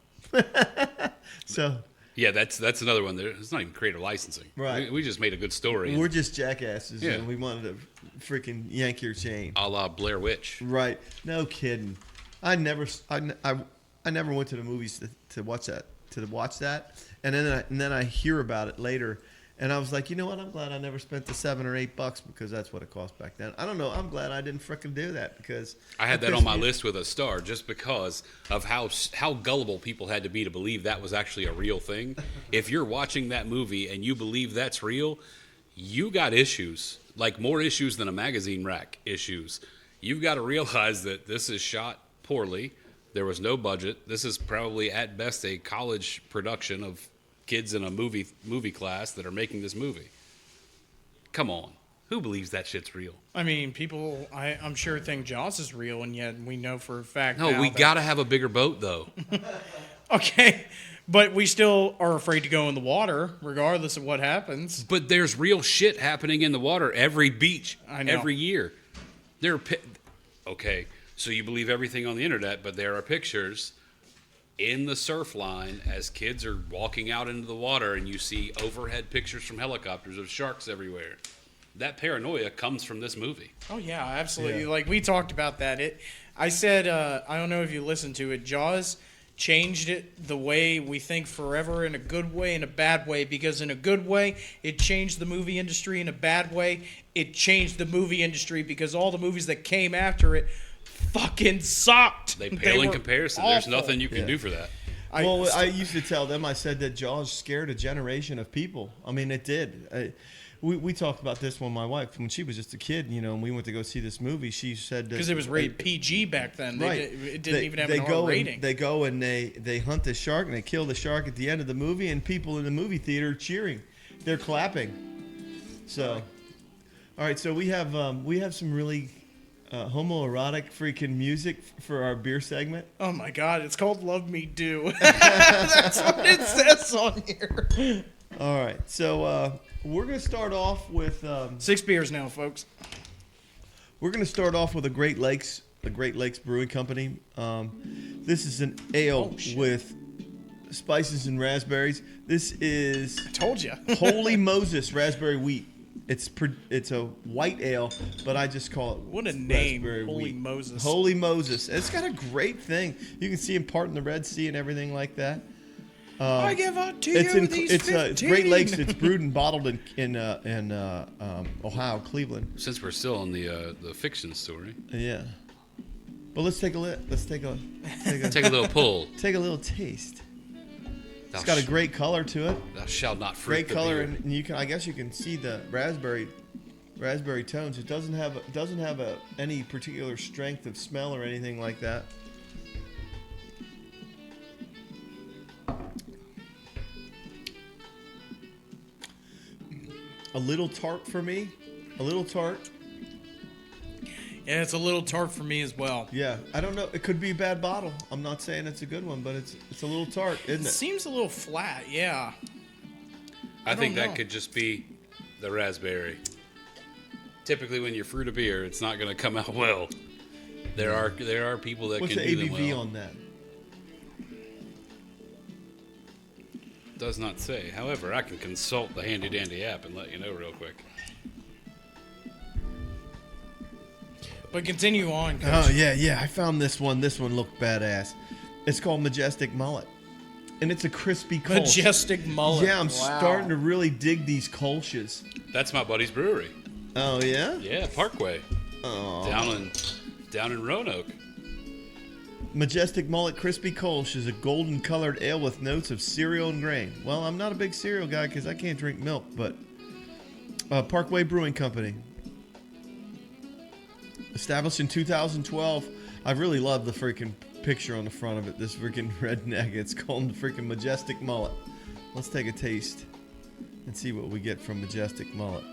[SPEAKER 2] So.
[SPEAKER 3] Yeah, that's another one. It's not even creative licensing.
[SPEAKER 2] Right.
[SPEAKER 3] We just made a good story.
[SPEAKER 2] We're just jackasses,
[SPEAKER 3] Yeah.
[SPEAKER 2] and we wanted to freaking yank your chain.
[SPEAKER 3] A la Blair Witch.
[SPEAKER 2] Right? No kidding. I never went to the movies to watch that, and then I hear about it later, and I was like, you know what? I'm glad I never spent the $7 or $8 because that's what it cost back then. I don't know. I'm glad I didn't frickin' do that because
[SPEAKER 3] I had that on my list with a star just because of how gullible people had to be to believe that was actually a real thing. If you're watching that movie and you believe that's real, you got issues, like more issues than a magazine rack issues. You've got to realize that this is shot poorly. There was no budget. This is probably at best a college production of kids in a movie class that are making this movie. Come on. Who believes that shit's real?
[SPEAKER 1] I mean, people, I'm sure think Jaws is real, and yet we know for a fact.
[SPEAKER 3] No, we got to have a bigger boat, though.
[SPEAKER 1] Okay, but we still are afraid to go in the water, regardless of what happens.
[SPEAKER 3] But there's real shit happening in the water every beach,
[SPEAKER 1] I know.
[SPEAKER 3] every year. Okay, so you believe everything on the internet, but there are pictures in the surf line as kids are walking out into the water, and you see overhead pictures from helicopters of sharks everywhere. That paranoia comes from this movie.
[SPEAKER 1] Oh yeah, absolutely.
[SPEAKER 2] Yeah.
[SPEAKER 1] Like we talked about that. I said, I don't know if you listened to it. Jaws changed it the way we think forever, in a good way and a bad way. Because in a good way, it changed the movie industry. In a bad way, it changed the movie industry because all the movies that came after it fucking sucked.
[SPEAKER 3] They pale in
[SPEAKER 1] were
[SPEAKER 3] comparison.
[SPEAKER 1] awful.
[SPEAKER 3] There's nothing you can do for that.
[SPEAKER 2] I used to tell them, I said that Jaws scared a generation of people. I mean, it did. We talked about this when my wife, when she was just a kid, and we went to go see this movie. She said
[SPEAKER 1] because it was rated PG back then.
[SPEAKER 2] Right.
[SPEAKER 1] It didn't even have an R rating.
[SPEAKER 2] They go and they hunt the shark and they kill the shark at the end of the movie, and people in the movie theater are cheering. They're clapping. So, all right. So we have some really homoerotic freaking music for our beer segment.
[SPEAKER 1] Oh my God! It's called "Love Me Do." That's what it says on here.
[SPEAKER 2] All right. So we're gonna start off with
[SPEAKER 1] 6 beers now, folks.
[SPEAKER 2] We're going to start off with the Great Lakes Brewing Company. This is an ale with spices and raspberries. This is
[SPEAKER 1] I told you.
[SPEAKER 2] Holy Moses Raspberry Wheat. It's a white ale, but I just call it
[SPEAKER 1] What a name,
[SPEAKER 2] Raspberry
[SPEAKER 1] Holy
[SPEAKER 2] Wheat.
[SPEAKER 1] Moses.
[SPEAKER 2] Holy Moses. It's got a great thing. You can see him parting the Red Sea and everything like that.
[SPEAKER 1] I give out to
[SPEAKER 2] It's
[SPEAKER 1] you
[SPEAKER 2] in
[SPEAKER 1] these
[SPEAKER 2] it's
[SPEAKER 1] 15.
[SPEAKER 2] Great Lakes. It's brewed and bottled in Ohio, Cleveland.
[SPEAKER 3] Since we're still on the fiction story,
[SPEAKER 2] Yeah. But let's take a
[SPEAKER 3] take a little pull.
[SPEAKER 2] take a little taste.
[SPEAKER 3] Thou
[SPEAKER 2] It's got a
[SPEAKER 3] sh-
[SPEAKER 2] great color to it.
[SPEAKER 3] Thou shalt not fruit
[SPEAKER 2] Great
[SPEAKER 3] the
[SPEAKER 2] color,
[SPEAKER 3] beer.
[SPEAKER 2] and you can. I guess you can see the raspberry tones. It doesn't have any particular strength of smell or anything like that. A little tart for me. A little tart.
[SPEAKER 1] Yeah, it's a little tart for me as well.
[SPEAKER 2] Yeah, I don't know. It could be a bad bottle. I'm not saying it's a good one, but it's a little tart, isn't
[SPEAKER 1] It
[SPEAKER 2] it?
[SPEAKER 1] seems a little flat, yeah.
[SPEAKER 3] I think
[SPEAKER 1] don't know.
[SPEAKER 3] that could just be the raspberry. Typically, when you fruit a beer, it's not going to come out well. There are people that
[SPEAKER 2] What's
[SPEAKER 3] can
[SPEAKER 2] the
[SPEAKER 3] do them
[SPEAKER 2] ABV
[SPEAKER 3] well.
[SPEAKER 2] on that?
[SPEAKER 3] Does not say. However, I can consult the handy dandy app and let you know real quick.
[SPEAKER 1] But continue on, Coach.
[SPEAKER 2] Oh yeah. I found this one. This one looked badass. It's called Majestic Mullet, and it's a crispy Kolsch.
[SPEAKER 1] Majestic mullet.
[SPEAKER 2] Yeah, I'm
[SPEAKER 1] Wow.
[SPEAKER 2] starting to really dig these Kolsch's.
[SPEAKER 3] That's my buddy's brewery.
[SPEAKER 2] Oh yeah.
[SPEAKER 3] Yeah, Parkway.
[SPEAKER 2] Oh.
[SPEAKER 3] Down in Roanoke.
[SPEAKER 2] Majestic Mullet Crispy Kolsch is a golden colored ale with notes of cereal and grain. Well, I'm not a big cereal guy because I can't drink milk, but Parkway Brewing Company. Established in 2012. I really love the freaking picture on the front of it. This freaking redneck. It's called the freaking Majestic Mullet. Let's take a taste and see what we get from Majestic Mullet.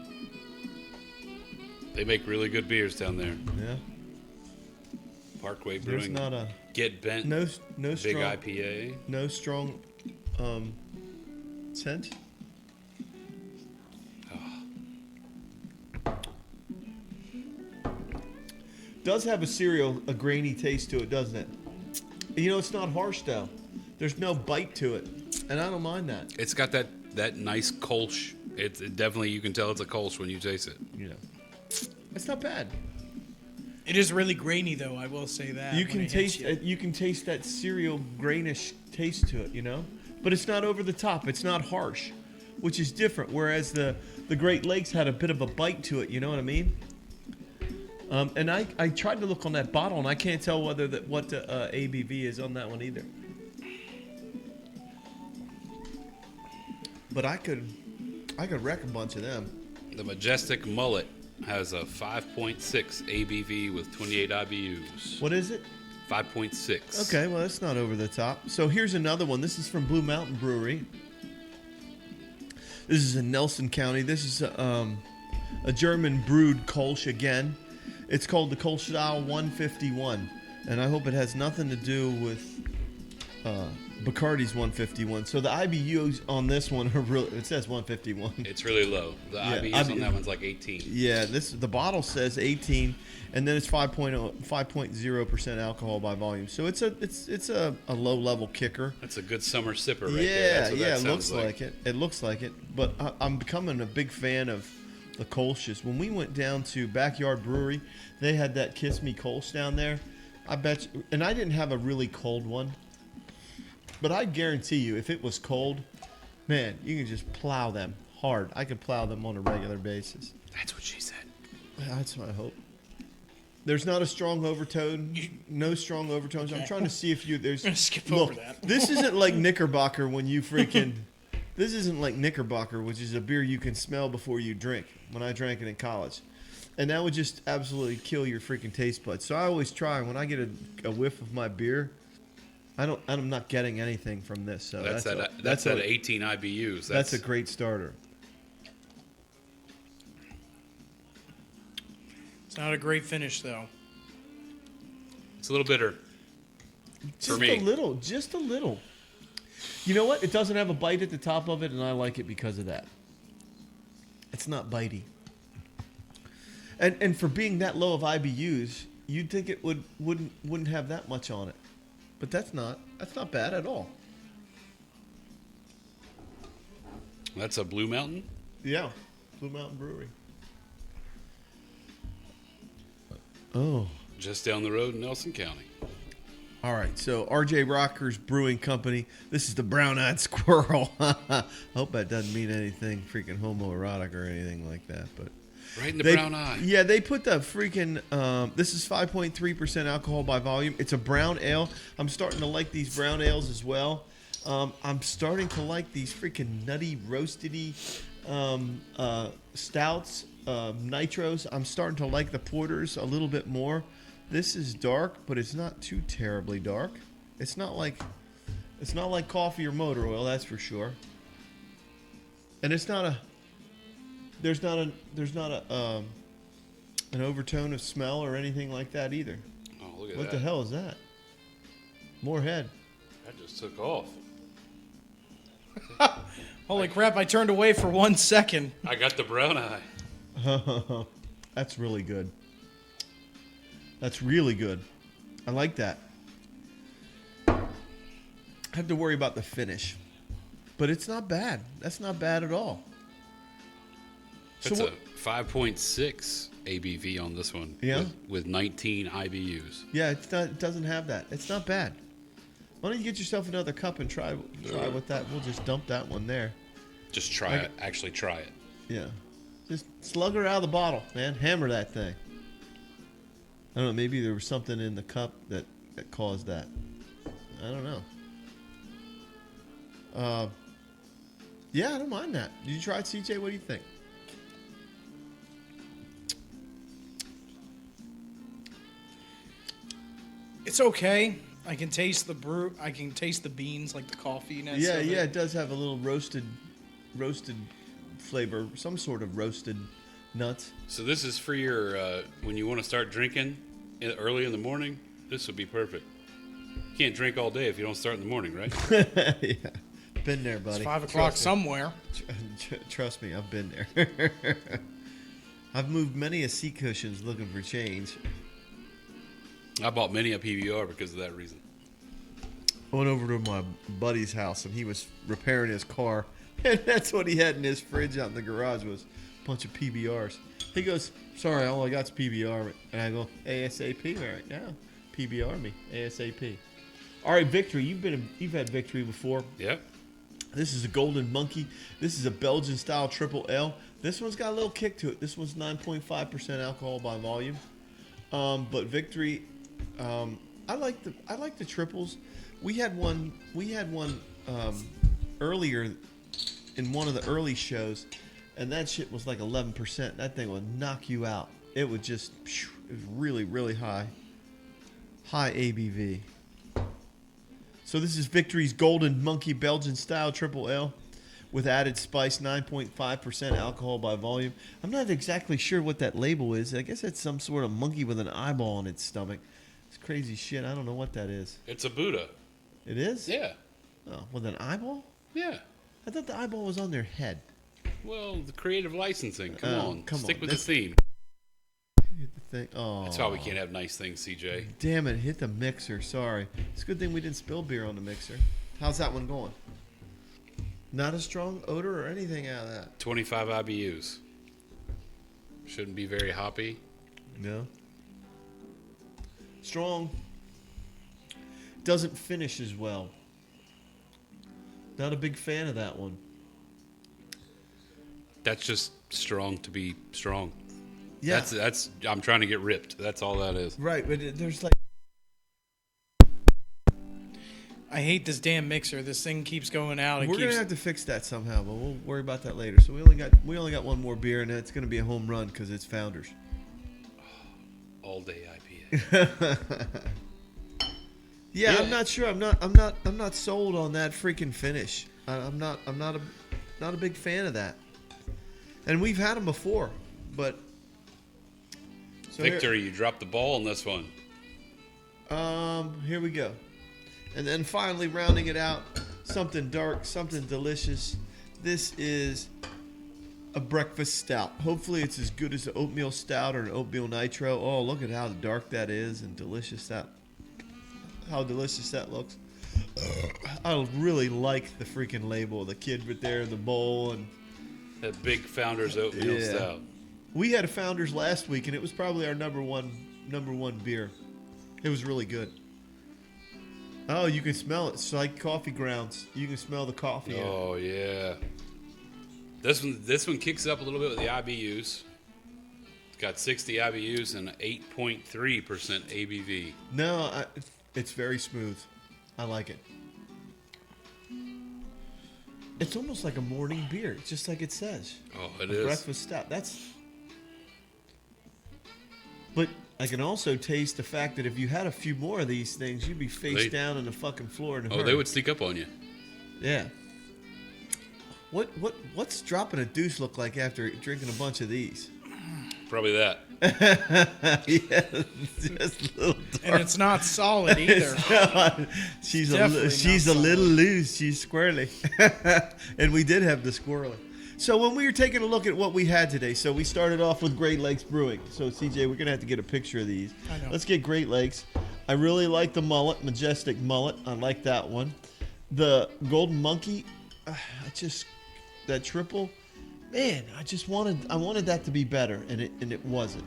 [SPEAKER 3] They make really good beers down there.
[SPEAKER 2] Yeah.
[SPEAKER 3] Parkway
[SPEAKER 2] There's
[SPEAKER 3] Brewing.
[SPEAKER 2] not a
[SPEAKER 3] Get Bent.
[SPEAKER 2] no
[SPEAKER 3] Big
[SPEAKER 2] strong
[SPEAKER 3] IPA.
[SPEAKER 2] no strong scent. Does have a grainy taste to it, doesn't it? You know, it's not harsh though. There's no bite to it, and I don't mind that.
[SPEAKER 3] It's got that nice Kolsch. It definitely, you can tell it's a Kolsch when you taste it.
[SPEAKER 2] You know, it's not bad.
[SPEAKER 1] It is really grainy, though. I will say that.
[SPEAKER 2] You
[SPEAKER 1] when
[SPEAKER 2] can
[SPEAKER 1] it hits
[SPEAKER 2] taste
[SPEAKER 1] you.
[SPEAKER 2] you can taste that cereal grainish taste to it, you know, but it's not over the top. It's not harsh, which is different. Whereas the Great Lakes had a bit of a bite to it. You know what I mean? And I tried to look on that bottle, and I can't tell what the ABV is on that one either. But I could wreck a bunch of them.
[SPEAKER 3] The Majestic Mullet has a 5.6 ABV with 28 IBUs.
[SPEAKER 2] What is it?
[SPEAKER 3] 5.6.
[SPEAKER 2] Okay, well that's not over the top. So here's another one. This is from Blue Mountain Brewery. This is in Nelson County. This is a German brewed Kolsch again. It's called the Kolschstau 151, and I hope it has nothing to do with Bacardi's 151. So the IBUs on this one are really, it says 151.
[SPEAKER 3] It's really low. The IBUs on that one's like 18.
[SPEAKER 2] Yeah, the bottle says 18, and then it's 5.0% alcohol by volume. So it's a low level kicker.
[SPEAKER 3] That's a good summer sipper right there.
[SPEAKER 2] Yeah,
[SPEAKER 3] That's what
[SPEAKER 2] yeah,
[SPEAKER 3] that
[SPEAKER 2] it
[SPEAKER 3] sounds
[SPEAKER 2] looks like it. It looks like it. But I'm becoming a big fan of the Kolsch's. When we went down to Backyard Brewery, they had that Kiss Me Kolsch down there. I bet you, and I didn't have a really cold one. But I guarantee you, if it was cold, man, you can just plow them hard. I could plow them on a regular basis.
[SPEAKER 3] That's what she said.
[SPEAKER 2] That's my hope. There's not a strong overtone. No strong overtones. I'm trying to see if there's.
[SPEAKER 1] I'm gonna skip
[SPEAKER 2] Look,
[SPEAKER 1] over that.
[SPEAKER 2] This isn't like Knickerbocker when you freaking. This isn't like Knickerbocker, which is a beer you can smell before you drink. When I drank it in college, and that would just absolutely kill your freaking taste buds. So I always try when I get a whiff of my beer. I'm not getting anything from this. So
[SPEAKER 3] That's at 18 IBUs.
[SPEAKER 2] That's a great starter.
[SPEAKER 1] It's not a great finish, though.
[SPEAKER 3] It's a little bitter.
[SPEAKER 2] Just
[SPEAKER 3] me.
[SPEAKER 2] Just a little. You know what? It doesn't have a bite at the top of it, and I like it because of that. It's not bitey. And for being that low of IBUs, you'd think it wouldn't have that much on it. But that's not bad at all.
[SPEAKER 3] That's a Blue Mountain?
[SPEAKER 2] Yeah. Blue Mountain Brewery. Oh.
[SPEAKER 3] Just down the road in Nelson County.
[SPEAKER 2] All right, so RJ Rocker's Brewing Company. This is the Brown-Eyed Squirrel. I hope that doesn't mean anything freaking homoerotic or anything like that, but
[SPEAKER 3] Right in the brown eye.
[SPEAKER 2] Yeah, they put the freaking. This is 5.3% alcohol by volume. It's a brown ale. I'm starting to like these brown ales as well. I'm starting to like these freaking nutty, roasty stouts, nitros. I'm starting to like the porters a little bit more. This is dark, but it's not too terribly dark. It's not like coffee or motor oil, that's for sure. And it's not a. There's not an overtone of smell or anything like that either.
[SPEAKER 3] Oh, look at
[SPEAKER 2] What
[SPEAKER 3] that.
[SPEAKER 2] the hell is that? More head.
[SPEAKER 3] That just took off.
[SPEAKER 1] Holy crap, I turned away for 1 second.
[SPEAKER 3] I got the brown eye.
[SPEAKER 2] That's really good. That's really good. I like that. I have to worry about the finish. But it's not bad. That's not bad at all.
[SPEAKER 3] That's a 5.6 ABV on this one.
[SPEAKER 2] Yeah?
[SPEAKER 3] With 19 IBUs.
[SPEAKER 2] Yeah, it doesn't have that. It's not bad. Why don't you get yourself another cup and try with that? We'll just dump that one there.
[SPEAKER 3] Just try it. Actually try it.
[SPEAKER 2] Yeah. Just slug her out of the bottle, man. Hammer that thing. I don't know. Maybe there was something in the cup that caused that. I don't know. Yeah, I don't mind that. Did you try it, CJ? What do you think?
[SPEAKER 1] It's okay. I can taste the brew. I can taste the beans, like the coffee-ness.
[SPEAKER 2] Yeah,
[SPEAKER 1] of
[SPEAKER 2] it does have a little roasted flavor, some sort of roasted nuts.
[SPEAKER 3] So this is for your when you want to start drinking early in the morning. This would be perfect. You can't drink all day if you don't start in the morning, right?
[SPEAKER 2] Yeah, been there, buddy.
[SPEAKER 1] It's 5 o'clock somewhere.
[SPEAKER 2] Trust me, I've been there. I've moved many a seat cushions looking for change.
[SPEAKER 3] I bought many a PBR because of that reason.
[SPEAKER 2] I went over to my buddy's house and he was repairing his car, and that's what he had in his fridge out in the garage was a bunch of PBRs. He goes, "Sorry, all I got's PBR," and I go, "ASAP, all right, yeah, PBR me, ASAP." All right, Victory, you've had Victory before.
[SPEAKER 3] Yep.
[SPEAKER 2] This is a Golden Monkey. This is a Belgian style triple L. This one's got a little kick to it. This one's 9.5% alcohol by volume. But Victory, I like the triples. We had one earlier in one of the early shows, and that shit was like 11%. That thing would knock you out. It would just, it was really, really high ABV. So this is Victory's Golden Monkey Belgian Style Triple L with added spice, 9.5% alcohol by volume. I'm not exactly sure what that label is. I guess it's some sort of monkey with an eyeball on its stomach. It's crazy shit. I don't know what that is.
[SPEAKER 3] It's a Buddha.
[SPEAKER 2] It is?
[SPEAKER 3] Yeah.
[SPEAKER 2] Oh, with an eyeball?
[SPEAKER 3] Yeah.
[SPEAKER 2] I thought the eyeball was on their head.
[SPEAKER 3] Well, the creative licensing. Come on. Stick with the theme.
[SPEAKER 2] Hit the thing. Oh.
[SPEAKER 3] That's why we can't have nice things, CJ.
[SPEAKER 2] Damn it, hit the mixer. Sorry. It's a good thing we didn't spill beer on the mixer. How's that one going? Not a strong odor or anything out of that.
[SPEAKER 3] 25 IBUs. Shouldn't be very hoppy.
[SPEAKER 2] No. Strong. Doesn't finish as well. Not a big fan of that one.
[SPEAKER 3] That's just strong to be strong.
[SPEAKER 2] Yeah.
[SPEAKER 3] That's I'm trying to get ripped. That's all that is.
[SPEAKER 2] Right, but there's like...
[SPEAKER 1] I hate this damn mixer. This thing keeps going out.
[SPEAKER 2] We're gonna have to fix that somehow, but we'll worry about that later. So we only got one more beer, and it's gonna be a home run because it's Founders.
[SPEAKER 3] All day IPA.
[SPEAKER 2] Yeah,
[SPEAKER 3] Yeah.
[SPEAKER 2] I'm not sure. I'm not sold on that freaking finish. I'm not a big fan of that. And we've had them before, but so
[SPEAKER 3] Victory, you dropped the ball on this one.
[SPEAKER 2] Here we go. And then finally rounding it out, something dark, something delicious. This is a breakfast stout. Hopefully it's as good as an oatmeal stout or an oatmeal nitro. Oh, look at how dark that is and delicious how delicious that looks. I really like the freaking label. The kid right there in the bowl and
[SPEAKER 3] That big Founders oatmeal stout.
[SPEAKER 2] We had a Founders last week and it was probably our number one beer. It was really good. Oh, you can smell it. It's like coffee grounds. You can smell the coffee.
[SPEAKER 3] Oh yeah. This one kicks up a little bit with the IBUs. It's got 60 IBUs and 8.3% ABV.
[SPEAKER 2] No, it's very smooth. I like it. It's almost like a morning beer, just like it says.
[SPEAKER 3] Oh, it
[SPEAKER 2] a
[SPEAKER 3] is.
[SPEAKER 2] Breakfast stout. But I can also taste the fact that if you had a few more of these things, you'd be face down on the fucking floor in a hurry.
[SPEAKER 3] Oh, they would sneak up on you.
[SPEAKER 2] Yeah. What's dropping a deuce look like after drinking a bunch of these?
[SPEAKER 3] Probably that.
[SPEAKER 2] Yeah, just a little dark.
[SPEAKER 1] And it's not solid either.
[SPEAKER 2] She's
[SPEAKER 1] Definitely
[SPEAKER 2] a
[SPEAKER 1] not
[SPEAKER 2] little loose. She's squirrely. And we did have the squirrely. So when we were taking a look at what we had today, so we started off with Great Lakes Brewing. So CJ, we're gonna have to get a picture of these.
[SPEAKER 1] I know.
[SPEAKER 2] Let's get Great Lakes. I really like the mullet, majestic mullet. I like that one. The Golden Monkey, that triple, man, I wanted that to be better, and it wasn't.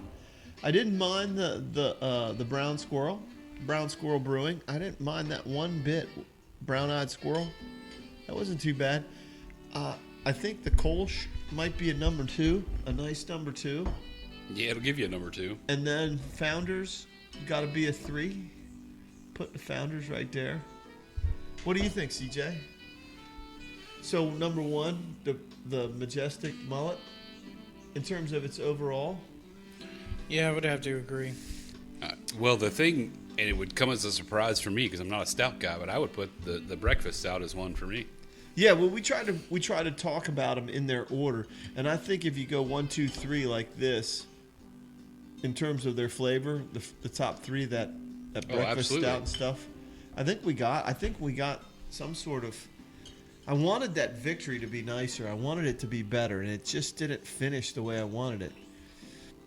[SPEAKER 2] I didn't mind the Brown Squirrel Brewing. I didn't mind that one bit. Brown-eyed Squirrel, that wasn't too bad. I think the Kolsch might be a number 2, a nice number 2.
[SPEAKER 3] Yeah, it'll give you a number 2.
[SPEAKER 2] And then Founders, got to be a 3. Put the Founders right there. What do you think, CJ? So number 1, the majestic mullet, in terms of its overall.
[SPEAKER 1] Yeah, I would have to agree.
[SPEAKER 3] Well, the thing, and it would come as a surprise for me because I'm not a stout guy, but I would put the breakfast stout as one for me.
[SPEAKER 2] Yeah, well, we try to talk about them in their order, and I think if you go 1, 2, 3 like this, in terms of their flavor, the top 3 that breakfast
[SPEAKER 3] absolutely.
[SPEAKER 2] stout and stuff, I think we got some sort of. I wanted that victory to be nicer. I wanted it to be better, and it just didn't finish the way I wanted it.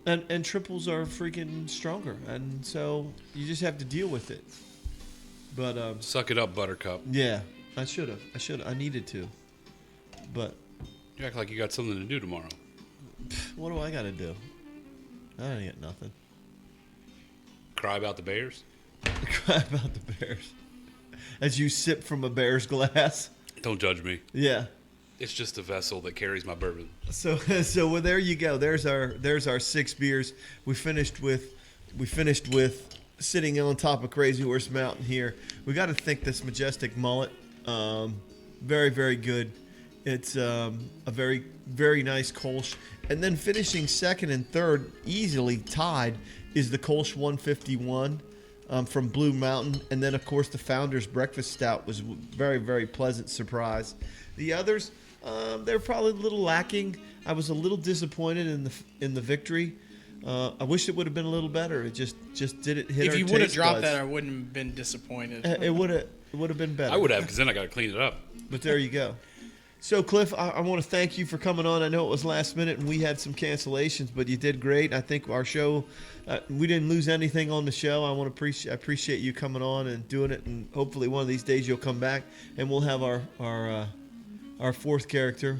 [SPEAKER 2] And triples are freaking stronger, and so you just have to deal with it. But
[SPEAKER 3] Suck it up, Buttercup.
[SPEAKER 2] yeah. I should have. I needed to. But
[SPEAKER 3] You act like you got something to do tomorrow.
[SPEAKER 2] what do I got to do? I don't get nothing.
[SPEAKER 3] Cry about the Bears?
[SPEAKER 2] Cry about the Bears. As you sip from a Bear's glass.
[SPEAKER 3] Don't judge me.
[SPEAKER 2] Yeah.
[SPEAKER 3] It's just a vessel that carries my bourbon.
[SPEAKER 2] So well, there you go. There's our 6 beers. We finished with sitting on top of Crazy Horse Mountain here. We got to think this majestic mullet. Very, very good. It's a very, very nice Kolsch. And then finishing second and third, easily tied, is the Kolsch 151 from Blue Mountain. And then, of course, the Founders Breakfast Stout was a very, very pleasant surprise. The others, they're probably a little lacking. I was a little disappointed in the victory. I wish it would have been a little better. It just didn't hit.
[SPEAKER 1] If
[SPEAKER 2] our
[SPEAKER 1] you would have
[SPEAKER 2] taste
[SPEAKER 1] dropped
[SPEAKER 2] buds.
[SPEAKER 1] that, I wouldn't have been disappointed.
[SPEAKER 2] It would have been better.
[SPEAKER 3] I would have, because then I got to clean it up.
[SPEAKER 2] But there you go. So, Cliff, I want to thank you for coming on. I know it was last minute and we had some cancellations, but you did great. I think our show, we didn't lose anything on the show. I appreciate you coming on and doing it, and hopefully one of these days you'll come back and we'll have our fourth character.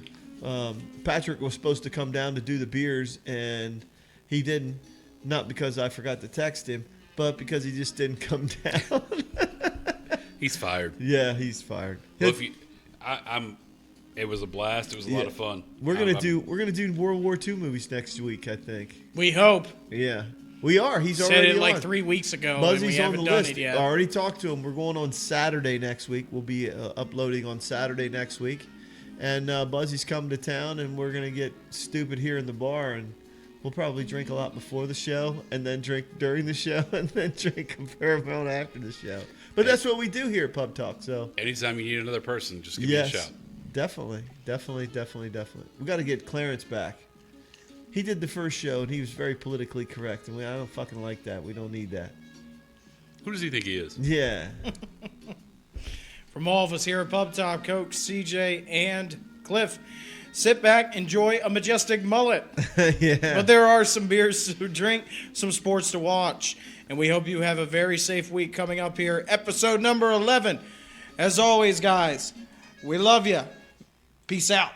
[SPEAKER 2] Patrick was supposed to come down to do the beers, and he didn't. Not because I forgot to text him, but because he just didn't come down.
[SPEAKER 3] He's fired.
[SPEAKER 2] Yeah, he's fired.
[SPEAKER 3] Well, it was a blast. It was a lot of fun.
[SPEAKER 2] We're gonna do World War II movies next week, I think.
[SPEAKER 1] We hope.
[SPEAKER 2] Yeah, we are. He's
[SPEAKER 1] Said
[SPEAKER 2] already
[SPEAKER 1] it like
[SPEAKER 2] on.
[SPEAKER 1] 3 weeks ago.
[SPEAKER 2] Buzzy's
[SPEAKER 1] and we
[SPEAKER 2] on
[SPEAKER 1] haven't
[SPEAKER 2] the
[SPEAKER 1] done
[SPEAKER 2] list.
[SPEAKER 1] it yet.
[SPEAKER 2] I already talked to him. We're going on Saturday next week. We'll be uploading on Saturday next week, and Buzzy's coming to town, and we're gonna get stupid here in the bar, and we'll probably drink a lot before the show, and then drink during the show, and then drink a fair amount after the show. But that's what we do here at Pub Talk. So
[SPEAKER 3] Anytime you need another person, just give me a shout.
[SPEAKER 2] Definitely. We got to get Clarence back. He did the first show, and he was very politically correct, and I don't fucking like that. We don't need that.
[SPEAKER 3] Who does he think he is?
[SPEAKER 2] Yeah.
[SPEAKER 1] From all of us here at Pub Talk, Coach, CJ, and Cliff, sit back, enjoy a majestic mullet.
[SPEAKER 2] Yeah.
[SPEAKER 1] But there are some beers to drink, some sports to watch, and we hope you have a very safe week coming up here. Episode number 11. As always, guys, we love you. Peace out.